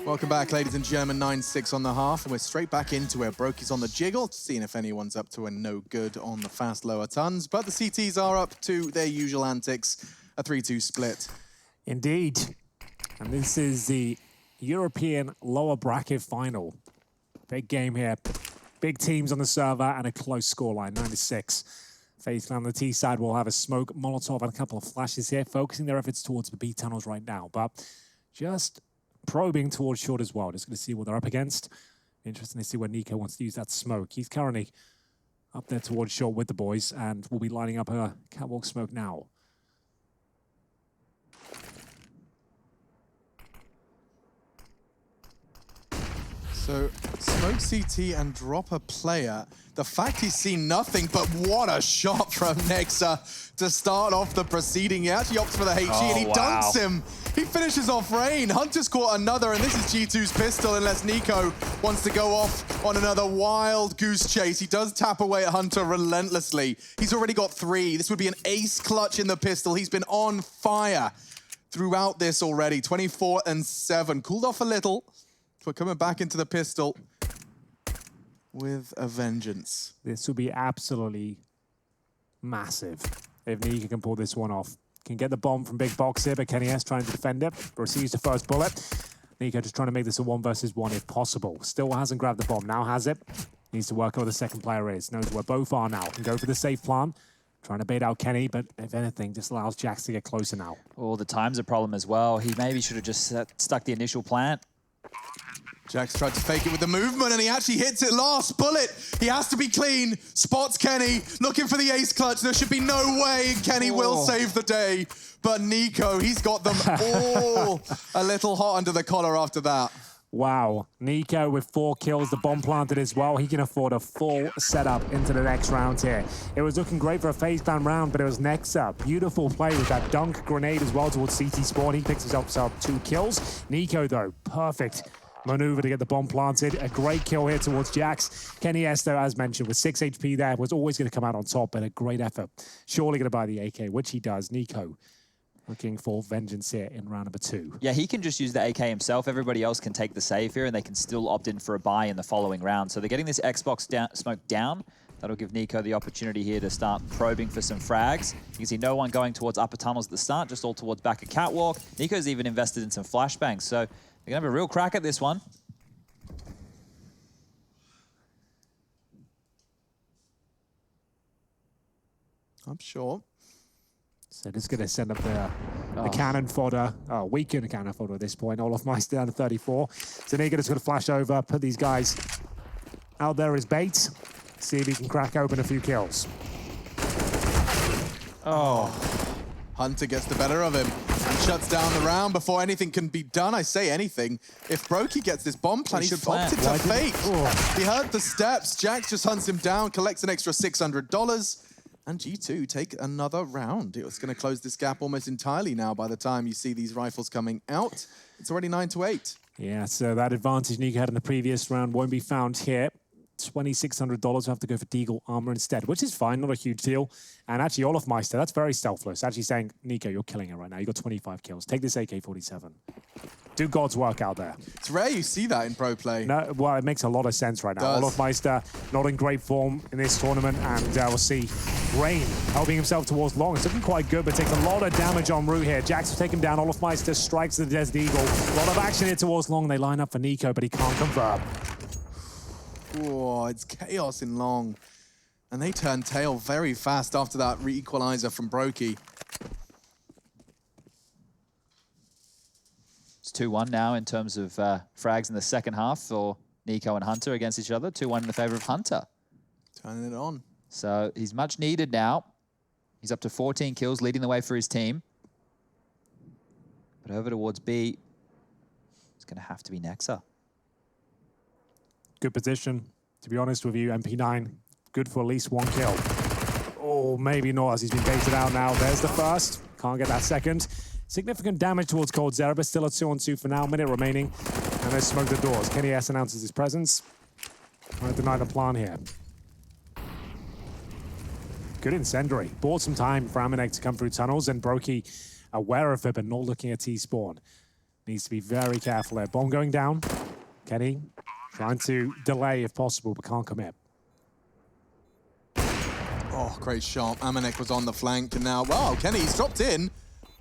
Welcome back, ladies and gentlemen. 9-6 on the half, and we're straight back into it. Brokey's on the jiggle, seeing if anyone's up to a no good on the fast lower tons. But the CTs are up to their usual antics, a 3-2 split. Indeed. And this is the European lower bracket final. Big game here. Big teams on the server and a close scoreline, 9-6. FaZe on the T side will have a smoke, Molotov, and a couple of flashes here, focusing their efforts towards the B tunnels right now. But just probing towards short as well. Just going to see what they're up against. Interesting to see where Nico wants to use that smoke. He's currently up there towards short with the boys, and we'll be lining up a catwalk smoke now. So, smoke CT and drop a player. The fact he's seen nothing, but what a shot from Nexa to start off the proceeding. He actually opts for the HE and he dunks him. He finishes off Rain. Hunter's caught another, and this is G2's pistol unless Nico wants to go off on another wild goose chase. He does tap away at Hunter relentlessly. He's already got 3. This would be an ace clutch in the pistol. He's been on fire throughout this already. 24-7. Cooled off a little. We're coming back into the pistol with a vengeance. This will be absolutely massive if Nika can pull this one off. Can get the bomb from Big Box here, but Kenny S trying to defend it. Receives the first bullet. Nika just trying to make this a 1 versus 1 if possible. Still hasn't grabbed the bomb, now has it. Needs to work out where the second player is. Knows where both are now. Can go for the safe plan. Trying to bait out Kenny, but if anything, just allows Jax to get closer now. Oh, the time's a problem as well. He maybe should have just stuck the initial plant. Jax tried to fake it with the movement, and he actually hits it last. Bullet, he has to be clean. Spots Kenny, looking for the ace clutch. There should be no way Kenny will save the day. But Nico, he's got them all a little hot under the collar after that. Wow, Nico with 4 kills, the bomb planted as well. He can afford a full setup into the next round here. It was looking great for a FaZe clan round, but it was Nexa. Beautiful play with that dunk grenade as well towards CT spawn. He picks himself up 2 kills. Nico, though, perfect maneuver to get the bomb planted. A great kill here towards Jax. Kenny S, though, as mentioned, with 6 HP there, was always going to come out on top, but a great effort. Surely going to buy the AK, which he does. Nico looking for vengeance here in round number 2. Yeah, he can just use the AK himself. Everybody else can take the save here, and they can still opt in for a buy in the following round. So they're getting this Xbox smoke down. That'll give Nico the opportunity here to start probing for some frags. You can see no one going towards upper tunnels at the start, just all towards back of catwalk. Nico's even invested in some flashbangs, so they're gonna have a real crack at this one. I'm sure. So just going to send up the cannon fodder. Oh, weaken cannon fodder at this point. Olofmeister down to 34. So Nico just going to flash over, put these guys out there as bait. See if he can crack open a few kills. Oh, Hunter gets the better of him and shuts down the round before anything can be done. I say anything. If Brokey gets this bomb plant, he opted to fake. He heard the steps. Jax just hunts him down, collects an extra $600. And G2 take another round. It's going to close this gap almost entirely now by the time you see these rifles coming out. It's already 9-8. Yeah, so that advantage Nico had in the previous round won't be found here. $2,600 will have to go for Deagle armor instead, which is fine, not a huge deal. And actually, Olofmeister, that's very selfless. Actually saying, Nico, you're killing it right now. You got 25 kills. Take this AK-47. do God's work out there. It's rare you see that in pro play. No, well, it makes a lot of sense right now. Does. Olofmeister not in great form in this tournament, and we'll see Rain helping himself towards long. It's looking quite good, but takes a lot of damage on Root here. Jax will take him down. Olofmeister strikes the Desert Eagle. A lot of action here towards long. They line up for Nico, but he can't convert. Oh, it's chaos in long. And they turn tail very fast after that re-equalizer from Brokey. It's 2-1 now in terms of frags in the second half for Nico and Hunter against each other. 2-1 in the favor of Hunter. Turning it on. So he's much needed now. He's up to 14 kills, leading the way for his team. But over towards B, it's going to have to be Nexa. Good position, to be honest with you. MP9, good for at least 1 kill. Oh, maybe not, as he's been baited out now. There's the first. Can't get that second. Significant damage towards coldzera, but still a 2-on-2 for now. Minute remaining. And they smoke the doors. Kenny S announces his presence. Trying to deny the plan here. Good incendiary. Bought some time for Amanek to come through tunnels, and Brokey aware of it, but not looking at T-spawn. Needs to be very careful there. Bomb going down. Kenny trying to delay if possible, but can't commit. Oh, great shot. Amanek was on the flank, and now, wow, Kenny's dropped in.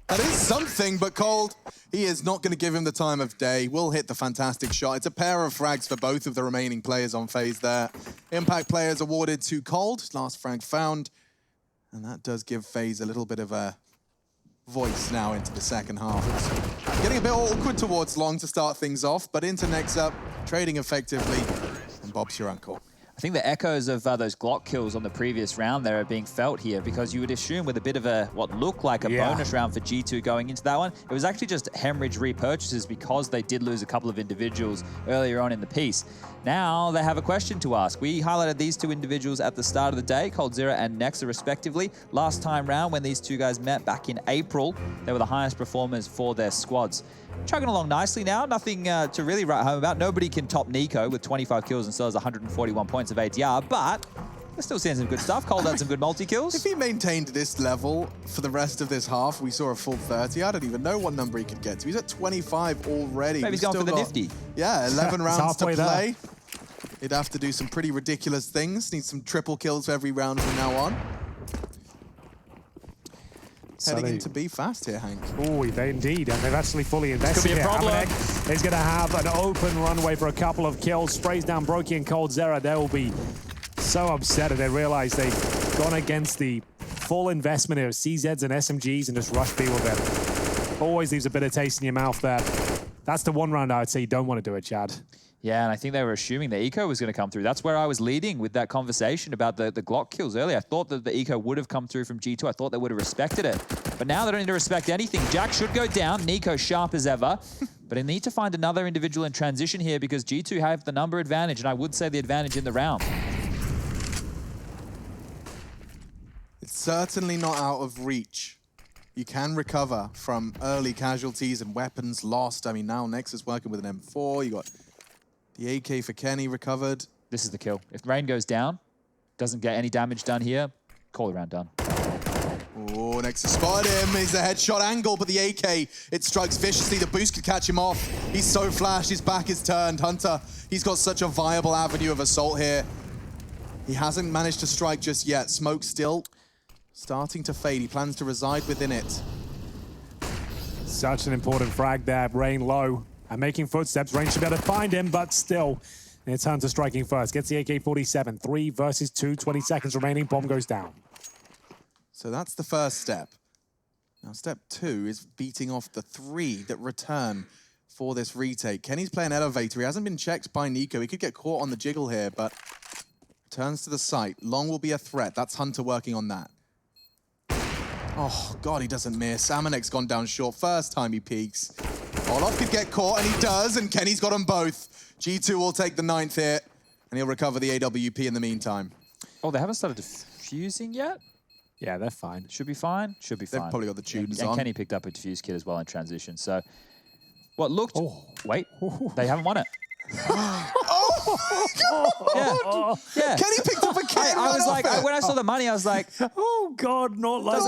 That is something, but Cold, he is not going to give him the time of day. Will hit the fantastic shot. It's a pair of frags for both of the remaining players on FaZe there. Impact players awarded to Cold. Last frag found. And that does give FaZe a little bit of a voice now into the second half. It's getting a bit awkward towards long to start things off, but into next up, trading effectively, and Bob's your uncle. I think the echoes of those Glock kills on the previous round there are being felt here, because you would assume with a bit of a, what looked like a bonus round for G2 going into that one, it was actually just hemorrhage repurchases because they did lose a couple of individuals earlier on in the piece. Now they have a question to ask. We highlighted these two individuals at the start of the day, coldzera and Nexa respectively. Last time round when these two guys met back in April, they were the highest performers for their squads. Chugging along nicely now, nothing to really write home about. Nobody can top Nico with 25 kills and still has 141 points of ATR, but we're still seeing some good stuff. Cold had some good multi-kills. If he maintained this level for the rest of this half, we saw a full 30. I don't even know what number he could get to. He's at 25 already. Maybe he's going for the nifty. Yeah, 11 rounds to play. There. He'd have to do some pretty ridiculous things. Need some triple kills every round from now on. Heading into B fast here, Hank. Oh, they indeed, and they've actually fully invested Could be a here. problem. Amanek is going to have an open runway for a couple of kills. Sprays down Brokey and coldzera. They will be so upset if they realize they've gone against the full investment here of CZs and SMGs and just rush B with them. Always leaves a bit of taste in your mouth there. That's the one round I would say you don't want to do it, Chad. Yeah, and I think they were assuming the eco was going to come through. That's where I was leading with that conversation about the Glock kills earlier. I thought that the eco would have come through from G2. I thought they would have respected it. But now they don't need to respect anything. Jack should go down. Nico sharp as ever. But they need to find another individual in transition here because G2 have the number advantage, and I would say the advantage in the round. It's certainly not out of reach. You can recover from early casualties and weapons lost. I mean, now Nexus working with an M4. You got the AK for Kenny recovered. This is the kill. If Rain goes down, doesn't get any damage done here, call the round done. Oh, Nexus spotted him. He's a headshot angle, but the AK, it strikes viciously. The boost could catch him off. He's so flashed. His back is turned. Hunter, he's got such a viable avenue of assault here. He hasn't managed to strike just yet. Smoke still starting to fade. He plans to reside within it. Such an important frag there. Rain low and making footsteps. Rain should be able to find him, but still, it's Hunter striking first. Gets the AK-47. 3 versus 2. 20 seconds remaining. Bomb goes down. So that's the first step. Now step 2 is beating off the 3 that return for this retake. Kenny's playing elevator. He hasn't been checked by Nico. He could get caught on the jiggle here, but returns to the site. Long will be a threat. That's Hunter working on that. Oh, God, he doesn't miss. Amanek's gone down short. First time he peeks. Olof could get caught, and he does, and Kenny's got them both. G2 will take the 9th here, and he'll recover the AWP in the meantime. Oh, they haven't started defusing yet? Yeah, they're fine. Should be fine. Should be fine. They've probably got the tunes and on. Kenny picked up a defuse kit as well in transition. So, what looked... Wait, they haven't won it. Yeah. Kenny picked up a Hey, can. I was right like, off it. when I saw the money, I was like, Oh, God, not like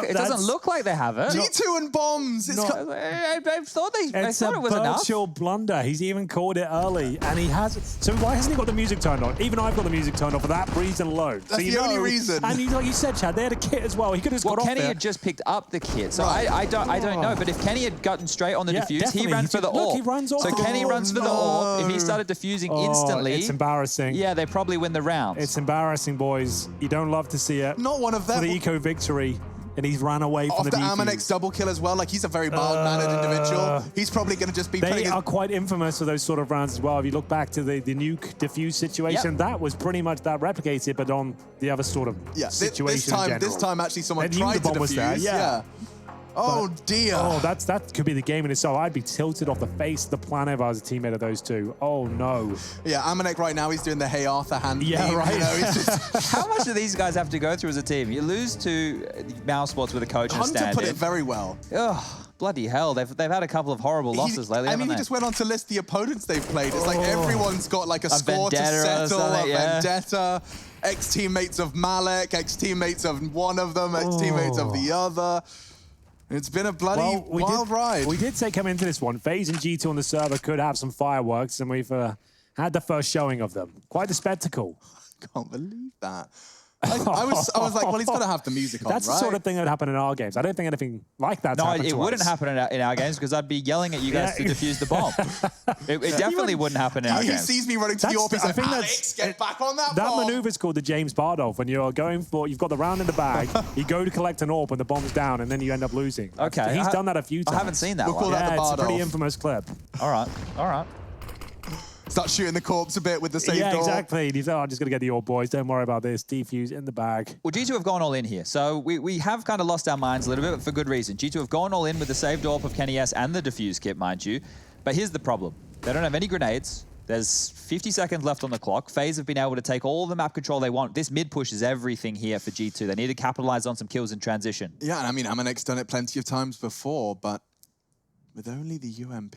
it doesn't look like they have it. G2 and bombs. It's Not- I thought It's it a was enough. virtual blunder. He's even called it early, and he has. So why hasn't he got the music turned on? Even I've got the music turned on for that reason alone. That's the only reason. And like you said, Chad, they had a kit as well. He could have just Well, got Kenny off there. had just picked up the kit, so Right. I don't know. But if Kenny had gotten straight on the Yeah, defuse, he definitely. ran He for the just- look, AWP. he runs off So the Kenny AWP. runs for the AWP. If he started defusing instantly, It's embarrassing. yeah, they probably win the round. It's embarrassing, boys. You don't love to see it. Not one of For them. the eco victory, and he's ran away from Off the the defuse. Amanek's double kill as well. Like, he's a very mild-mannered individual. He's probably going to just be They putting his... are quite infamous for those sort of rounds as well. If you look back to the nuke diffuse situation, Yep. that was pretty much that replicated, but on the other sort of situation in this general. time actually someone They knew tried the to bomb was defuse. there, yeah. Oh, dear. Oh, that could be the game in itself. I'd be tilted off the face of the planet if I was a teammate of those two. Oh, no. Yeah, Amanek right now, he's doing the Hey Arthur hand. Yeah, meme, right. You know, he's just... How much do these guys have to go through as a team? You lose to Mouse Sports with a coach and a Hunter stand-in. put it very well. Ugh, bloody hell. They've had a couple of horrible losses lately, I haven't mean, he they? just went on to list the opponents they've played. It's like everyone's got like a score to vendetta or settle, something, a yeah. vendetta, ex-teammates of Malek, ex-teammates of one of them, ex-teammates of the other. It's been a bloody wild ride. We did say coming into this one, FaZe and G2 on the server could have some fireworks, and we've had the first showing of them. Quite the spectacle. Can't believe that. I was like, well, he's got to have the music on, That's right? the sort of thing that would happen in our games. I don't think anything like that. No, happened it to wouldn't us. happen in our games because I'd be yelling at you guys to Yeah. defuse the bomb. It definitely wouldn't happen in our He games. sees me running to the That's AWP, he's the- I like, think Alex, that's- get back on that That bomb. maneuver is called the James Bardolph. When you're going for, you've got the round in the bag, you go to collect an AWP and the bomb's down, and then you end up losing. Okay. He's done that a few times. I haven't seen that We'll one. call that Yeah, the it's a pretty Bardolph. infamous clip. All right. All right. Start shooting the corpse a bit with the save Yeah, door. exactly. He's I'm just going to get the AWP, boys. Don't worry about this. Defuse in the bag. Well, G2 have gone all in here. So we have kind of lost our minds a little bit, but for good reason. G2 have gone all in with the saved AWP of Kenny S and the defuse kit, mind you. But here's the problem. They don't have any grenades. There's 50 seconds left on the clock. FaZe have been able to take all the map control they want. This mid push is everything here for G2. They need to capitalize on some kills in transition. Yeah, and I mean, Amanek's done it plenty of times before, but with only the UMP,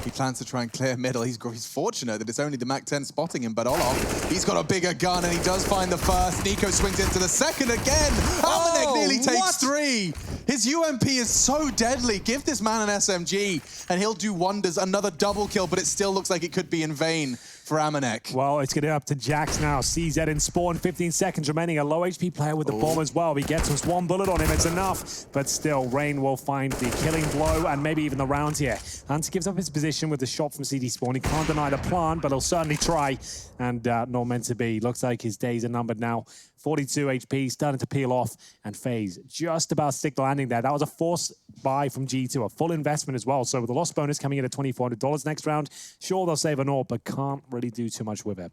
he plans to try and clear middle. He's fortunate that it's only the MAC-10 spotting him, but Olof, he's got a bigger gun, and he does find the first. Nico swings into the second again. Amanek nearly takes 3. His UMP is so deadly. Give this man an SMG, and he'll do wonders. Another double kill, but it still looks like it could be in vain for Amanek. Well, it's getting up to Jax now. CZ in spawn, 15 seconds remaining. A low HP player with the bomb as well. He gets us 1 bullet on him. It's enough. But still, Rain will find the killing blow and maybe even the round here. Hunter gives up his position with the shot from CD spawn. He can't deny the plant, but he'll certainly try. And not meant to be. Looks like his days are numbered now. 42 HP, starting to peel off. And FaZe just about stick the landing there. That was a forced buy from G2, a full investment as well. So with the loss bonus coming in at $2,400 next round, sure, they'll save an AWP, but can't really do too much with it.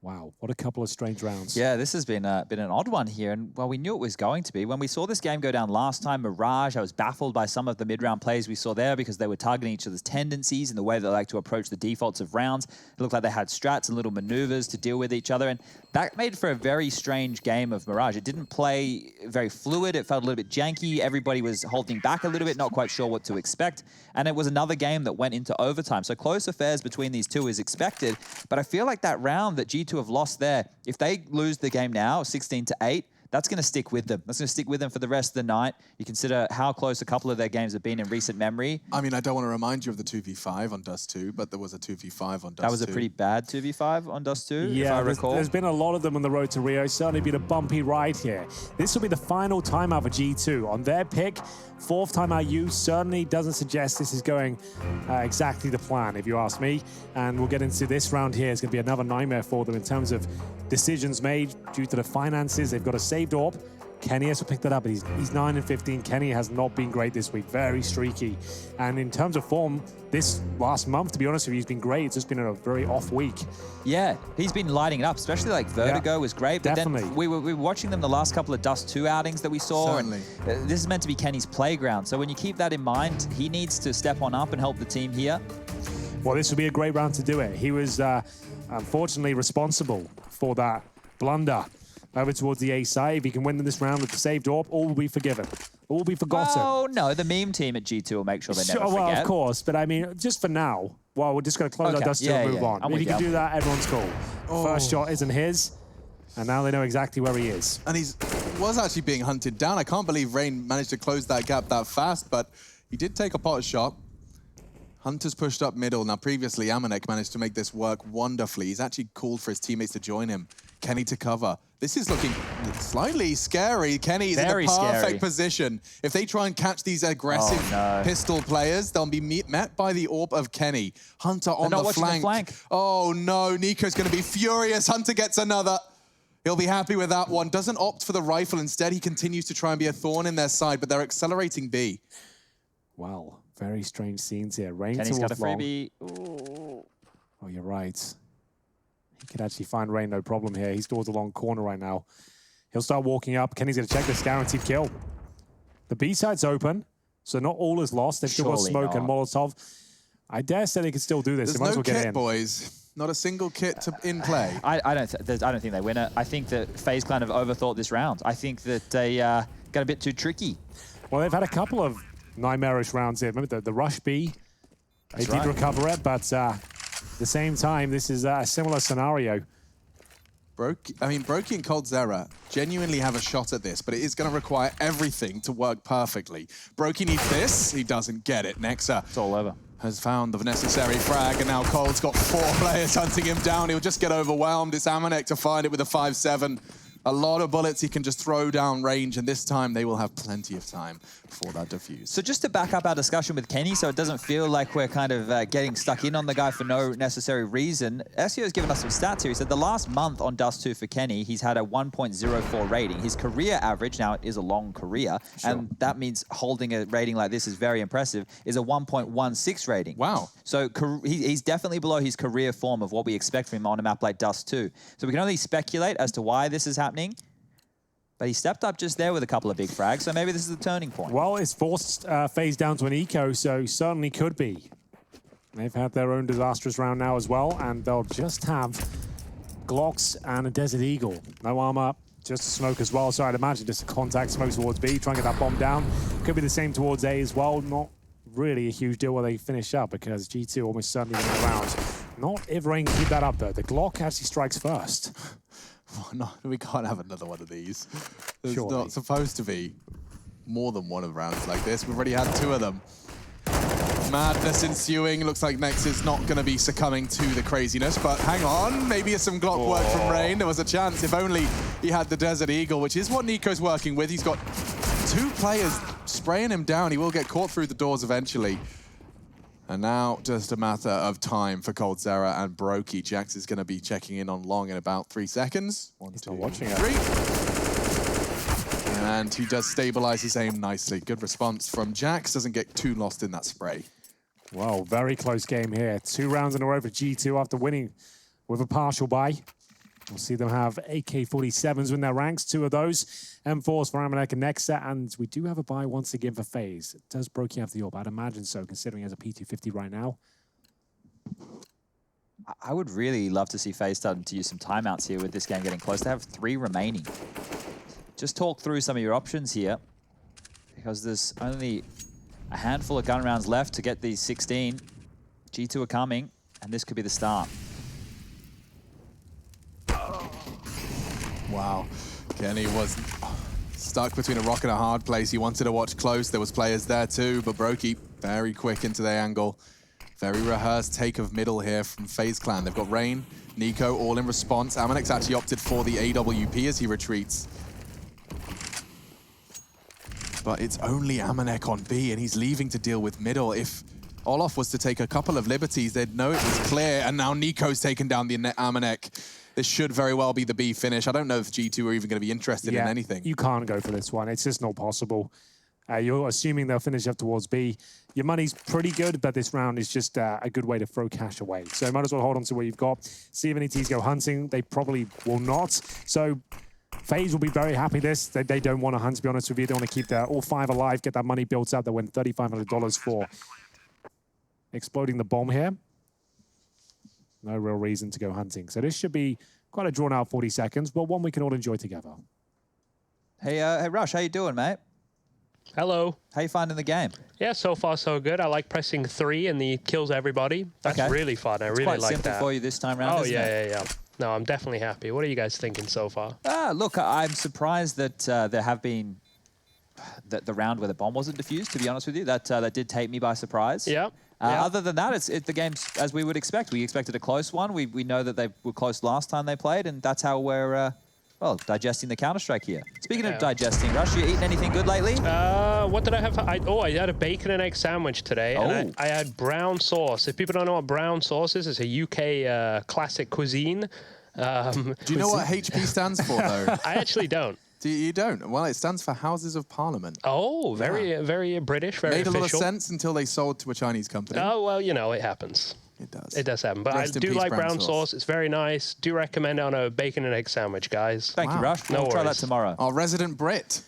Wow, what a couple of strange rounds. Yeah, this has been an odd one here, and well, we knew it was going to be. When we saw this game go down last time, Mirage, I was baffled by some of the mid-round plays we saw there because they were targeting each other's tendencies and the way they like to approach the defaults of rounds. It looked like they had strats and little maneuvers to deal with each other, and that made for a very strange game of Mirage. It didn't play very fluid. It felt a little bit janky. Everybody was holding back a little bit, not quite sure what to expect, and it was another game that went into overtime. So close affairs between these two is expected, but I feel like that round that G2 have lost there, if they lose the game now, 16-8, that's going to stick with them. That's going to stick with them for the rest of the night. You consider how close a couple of their games have been in recent memory. I mean, I don't want to remind you of the 2v5 on Dust2, but there was a 2v5 on Dust2. That was a pretty bad 2v5 on Dust2, if I recall. There's been a lot of them on the road to Rio. It's certainly been a bumpy ride here. This will be the final timeout for G2. On their pick, 4th timeout use certainly doesn't suggest this is going exactly the plan, if you ask me. And we'll get into this round here. It's going to be another nightmare for them in terms of decisions made due to the finances. They've got a saved AWP. Kenny has to pick that up, but he's 9-15. Kenny has not been great this week, very streaky. And in terms of form, this last month, to be honest with you, he's been great. It's just been a very off week. Yeah, he's been lighting it up, especially like Vertigo was great. But definitely. then we were watching them the last couple of Dust2 outings that we saw. Certainly. And this is meant to be Kenny's playground. So when you keep that in mind, he needs to step on up and help the team here. Well, this would be a great round to do it. He was unfortunately responsible for that blunder over towards the A side. If he can win this round with the saved AWP, all will be forgiven. will be forgotten. Oh, no, the meme team at G2 will make sure they never forget. Well, of course, but I mean, just for now, well, we're just going to close our Dust2 and move on. If you can do that, everyone's cool. First shot isn't his, and now they know exactly where he is. And he was actually being hunted down. I can't believe Rain managed to close that gap that fast, but he did take a pot shot. Hunter's pushed up middle. Now, previously, Amanek managed to make this work wonderfully. He's actually called for his teammates to join him. Kenny to cover. This is looking slightly scary. Kenny is in the perfect position. If they try and catch these aggressive pistol players, they'll be met by the AWP of Kenny. Hunter on the flank. Oh no, Nico's going to be furious. Hunter gets another. He'll be happy with that one. Doesn't opt for the rifle. Instead, he continues to try and be a thorn in their side, but they're accelerating B. Wow, very strange scenes here. Rain Kenny's got a towards long. freebie. Ooh. Oh, you're right. He could actually find Rain, no problem here. He's towards the long corner right now. He'll start walking up. Kenny's going to check this guaranteed kill. The B side's open, so not all is lost. They've still got smoke and Molotov. I dare say they can still do this. There's they might no as well kit, get in. boys. Not a single kit in play. I don't think they win it. I think that FaZe Clan have overthought this round. I think that they got a bit too tricky. Well, they've had a couple of nightmarish rounds here. Remember the rush B? They did recover it, but at the same time, this is a similar scenario. Brokey and coldzera genuinely have a shot at this, but it is going to require everything to work perfectly. Brokey needs this. He doesn't get it. Nexa. It's all over. Has found the necessary frag, and now Cold's got 4 players hunting him down. He'll just get overwhelmed. It's Amanek to find it with a 5-7. A lot of bullets he can just throw down range, and this time they will have plenty of time for that defuse. So just to back up our discussion with Kenny, so it doesn't feel like we're kind of getting stuck in on the guy for no necessary reason, SEO has given us some stats here. He said the last month on Dust2 for Kenny, he's had a 1.04 rating. His career average, now it is a long career, and that means holding a rating like this is very impressive, is a 1.16 rating. Wow. So he's definitely below his career form of what we expect from him on a map like Dust2. So we can only speculate as to why this is happening. But he stepped up just there with a couple of big frags, so maybe this is the turning point. Well, it's forced FaZe down to an eco, so certainly could be. They've had their own disastrous round now as well, and they'll just have Glocks and a Desert Eagle. No armor, just a smoke as well. So I'd imagine just a contact smoke towards B, try and get that bomb down. Could be the same towards A as well. Not really a huge deal where they finish up, because G2 almost certainly win the round. Not if Rain can keep that up, though. The Glock actually strikes first. No, we can't have another one of these. There's not supposed to be more than one of rounds like this. We've already had 2 of them. Madness ensuing. Looks like Nex is not going to be succumbing to the craziness, but hang on. Maybe some Glock work from Rain. There was a chance if only he had the Desert Eagle, which is what Nico's working with. He's got 2 players spraying him down. He will get caught through the doors eventually. And now just a matter of time for coldzera and Brokey. Jax is going to be checking in on long in about 3 seconds. 1, 2, 3. And he does stabilize his aim nicely. Good response from Jax. Doesn't get too lost in that spray. Well, very close game here. 2 rounds in a row for G2 after winning with a partial bye. We'll see them have AK-47s in their ranks, 2 of those. M4s for Amanek and Nexa, and we do have a buy once again for FaZe. Does Brokey have the AWP? I'd imagine so, considering he has a P250 right now. I would really love to see FaZe starting to use some timeouts here with this game getting close. They have 3 remaining. Just talk through some of your options here, because there's only a handful of gun rounds left to get these 16. G2 are coming, and this could be the start. Wow. Kenny was stuck between a rock and a hard place. He wanted to watch close. There was players there too, but Brokey very quick into the angle. Very rehearsed take of middle here from FaZe Clan. They've got Rain, Nico, all in response. Amanek's actually opted for the AWP as he retreats. But it's only Amanek on B, and he's leaving to deal with middle. If Olof was to take a couple of liberties, they'd know it was clear, and now Nico's taken down the Amanek. This should very well be the B finish. I don't know if G2 are even going to be interested in anything. You can't go for this one. It's just not possible. You're assuming they'll finish up towards B. Your money's pretty good, but this round is just a good way to throw cash away. So might as well hold on to what you've got. See if any teams go hunting. They probably will not. So FaZe will be very happy this. They don't want to hunt, to be honest with you. They want to keep all 5 alive, get that money built up. They'll win $3,500 for exploding the bomb here. No real reason to go hunting. So this should be quite a drawn-out 40 seconds, but one we can all enjoy together. Hey, Rush, how you doing, mate? Hello. How you finding the game? Yeah, so far so good. I like pressing 3 and he kills everybody. That's really fun. I really like that. It's quite simple for you this time around, isn't it? Yeah. No, I'm definitely happy. What are you guys thinking so far? Look, I'm surprised that there have been the round where the bomb wasn't defused, to be honest with you. That did take me by surprise. Yeah. Other than that, the game's as we would expect. We expected a close one. We know that they were close last time they played, and that's how we're, well, digesting the Counter-Strike here. Speaking of digesting, Rush, you eaten anything good lately? What did I have? I had a bacon and egg sandwich today, and I had brown sauce. If people don't know what brown sauce is, it's a UK classic cuisine. Do you know what HP stands for, though? I actually don't. You don't? Well, it stands for Houses of Parliament. Oh, very British, very Made official. a lot of sense until they sold to a Chinese company. Oh, well, you know, it happens. It does. It does happen. But Rest I in do peace, like brown brown sauce. It's very nice. Do recommend it on a bacon and egg sandwich, guys. Thank you, Rush. No We'll try that worries. tomorrow. Our resident Brit.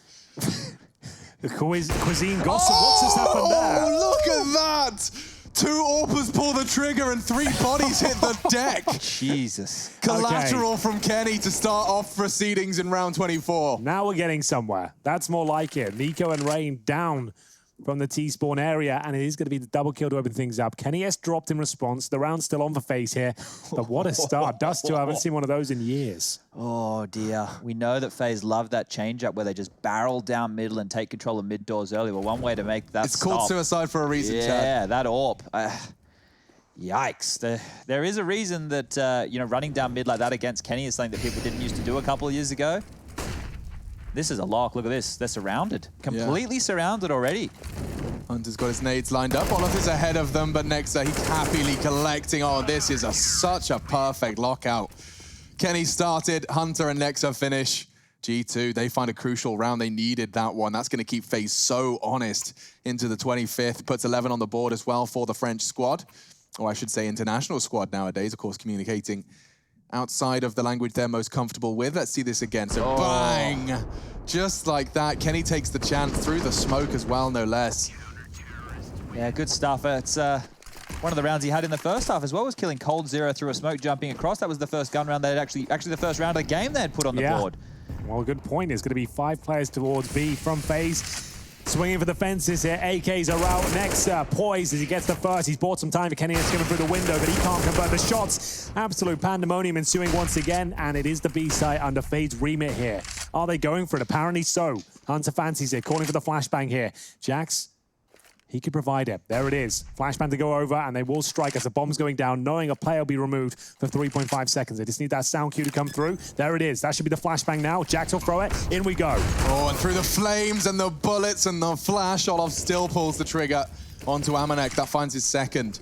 The cuisine gossip. What's just happened there? Oh, look at that! 2 AWPers pull the trigger and 3 bodies hit the deck. Jesus. Collateral from Kenny to start off proceedings in round 24. Now we're getting somewhere. That's more like it. Nico and Rain down from the T-spawn area, and it is going to be the double kill to open things up. Kenny S dropped in response. The round's still on for FaZe here, but what a start. Dust2, I haven't seen one of those in years. Oh, dear. We know that FaZe love that change-up where they just barrel down middle and take control of mid doors early. Well, one way to make that It's called suicide for a reason, Chad. Yeah, that AWP. Yikes. There is a reason that, you know, running down mid like that against Kenny is something that people didn't used to do a couple of years ago. This is a lock. Look at this. They're surrounded. Completely surrounded already. Hunter's got his nades lined up. Olaf is ahead of them, but Nexa, he's happily collecting. Oh, this is such a perfect lockout. Kenny started, Hunter and Nexa finish. G2, they find a crucial round. They needed that one. That's going to keep FaZe so honest into the 25th. Puts 11 on the board as well for the French squad. Or I should say international squad nowadays, of course, communicating outside of the language they're most comfortable with. Let's see this again. So bang! Just like that. Kenny takes the chance through the smoke as well, no less. Yeah, good stuff. It's one of the rounds he had in the first half as well was killing Cold Zero through a smoke jumping across. That was the first gun round they'd actually the first round of the game they'd put on the board. Well, good point. There's going to be 5 players towards B from FaZe. Swinging for the fences here. AKs are out. Next, poised as he gets the first. He's bought some time for Kenny. It's coming through the window, but he can't convert the shots. Absolute pandemonium ensuing once again, and it is the B site under FaZe's remit here. Are they going for it? Apparently so. Hunter fancies it, calling for the flashbang here. Jax, he could provide it. There it is. Flashbang to go over, and they will strike as the bomb's going down, knowing a player will be removed for 3.5 seconds. They just need that sound cue to come through. There it is. That should be the flashbang now. Jax will throw it. In we go. Oh, and through the flames and the bullets and the flash, Olaf still pulls the trigger onto Amanek. That finds his second.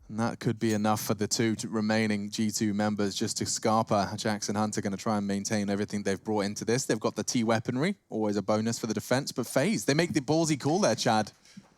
And that could be enough for the 2 remaining G2 members just to Scarpa. Jax and Hunter going to try and maintain everything they've brought into this. They've got the T-weaponry, always a bonus for the defense, but FaZe, they make the ballsy call there, Chad.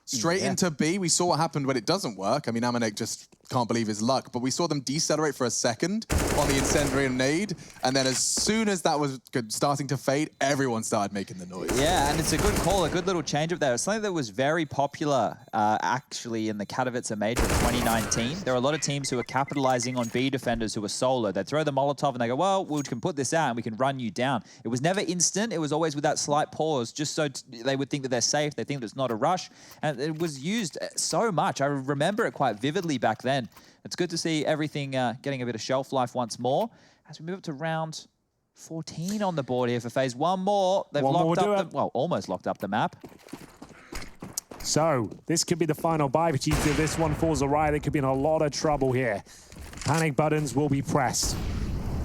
Straight into B. We saw what happened when it doesn't work. I mean, Amanek just can't believe his luck, but we saw them decelerate for a second on the incendiary nade, and then as soon as that was starting to fade, everyone started making the noise. Yeah, and it's a good call, a good little change up there. It's something that was very popular, actually, in the Katowice Major of 2019. There are a lot of teams who are capitalizing on B defenders who are solo. They throw the Molotov and they go, well, we can put this out and we can run you down. It was never instant. It was always with that slight pause, just so they would think that they're safe. They think that it's not a rush. And it was used so much. I remember it quite vividly back then. It's good to see everything getting a bit of shelf life once more. As we move up to round 14 on the board here for FaZe. One more. They've locked up the, well, almost locked up the map. So this could be the final buy for G2. If this one falls awry, they could be in a lot of trouble here. Panic buttons will be pressed.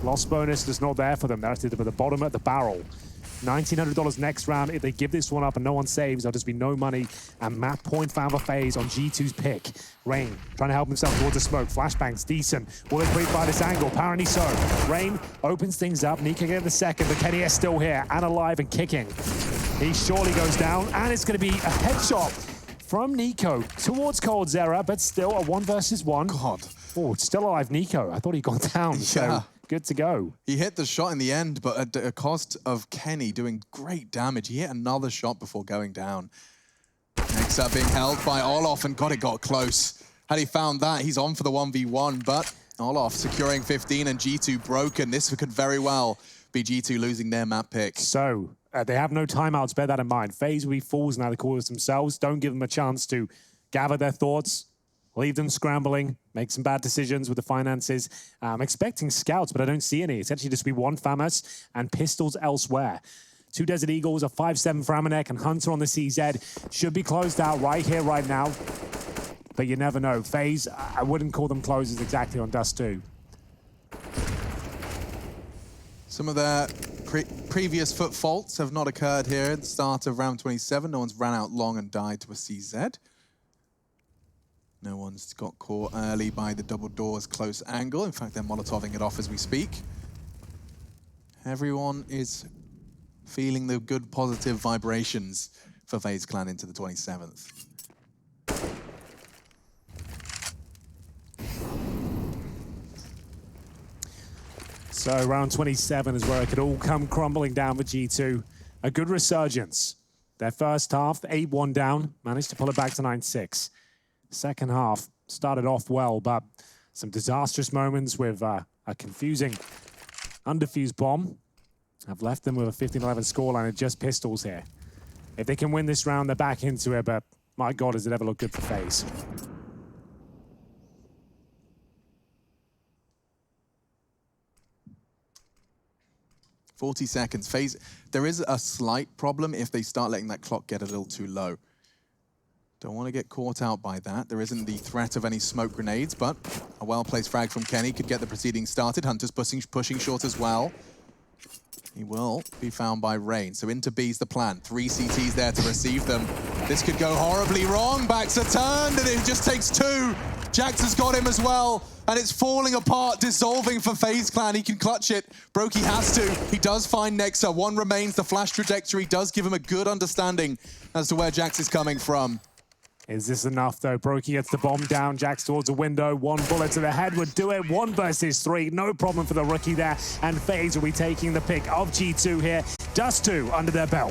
Loss bonus is not there for them. They're at the bottom at the barrel. $1,900 next round. If they give this one up and no one saves, there'll just be no money. And map point found for FaZe on G2's pick. Rain trying to help himself towards the smoke. Flashbang's decent. Will they creep by this angle? Apparently so. Rain opens things up. Nika get the second, but Kenny is still here and alive and kicking. He surely goes down, and it's going to be a headshot from Nico towards Cold Zera, but still a 1 versus 1. God. Oh, still alive Nico. I thought he'd gone down. Yeah. So good to go. He hit the shot in the end, but at a cost of Kenny doing great damage. He hit another shot before going down. Next up being held by Olaf, and God, it got close. Had he found that, he's on for the 1v1, but Olaf securing 15 and G2 broken. This could very well be G2 losing their map pick. So They have no timeouts, bear that in mind. FaZe will be fools now, they call us themselves. Don't give them a chance to gather their thoughts, leave them scrambling, make some bad decisions with the finances. I'm expecting scouts, but I don't see any. It's actually just be one FAMAS and pistols elsewhere. 2 Desert Eagles, a 5-7 for Amanek, and Hunter on the CZ. Should be closed out right here, right now. But you never know. FaZe, I wouldn't call them closers exactly on Dust2. Some of their previous foot faults have not occurred here at the start of round 27. No one's ran out long and died to a CZ. No one's got caught early by the double doors close angle. In fact, they're molotoving it off as we speak. Everyone is feeling the good positive vibrations for FaZe Clan into the 27th. So round 27 is where it could all come crumbling down for G2. A good resurgence. Their first half, 8-1 down, managed to pull it back to 9-6. Second half started off well, but some disastrous moments with a confusing undefused bomb have left them with a 15-11 scoreline and just pistols here. If they can win this round, they're back into it, but my God, does it ever look good for FaZe. .40 seconds. FaZe, there is a slight problem if they start letting that clock get a little too low. Don't want to get caught out by that. There isn't the threat of any smoke grenades, but a well-placed frag from Kenny could get the proceedings started. Hunter's pushing short as well. He will be found by Rain. So into B's the plan. 3 CTs there to receive them. This could go horribly wrong. Backs are turned, and it just takes 2. Jax has got him as well, and it's falling apart, dissolving for FaZe Clan. He can clutch it. Brokey has to. He does find Nexa. 1 remains. The flash trajectory does give him a good understanding as to where Jax is coming from. Is this enough, though? Brokey gets the bomb down. Jax towards the window. 1 bullet to the head would do it. 1 versus 3. No problem for the rookie there. And FaZe will be taking the pick of G2 here. Dust2 under their belt.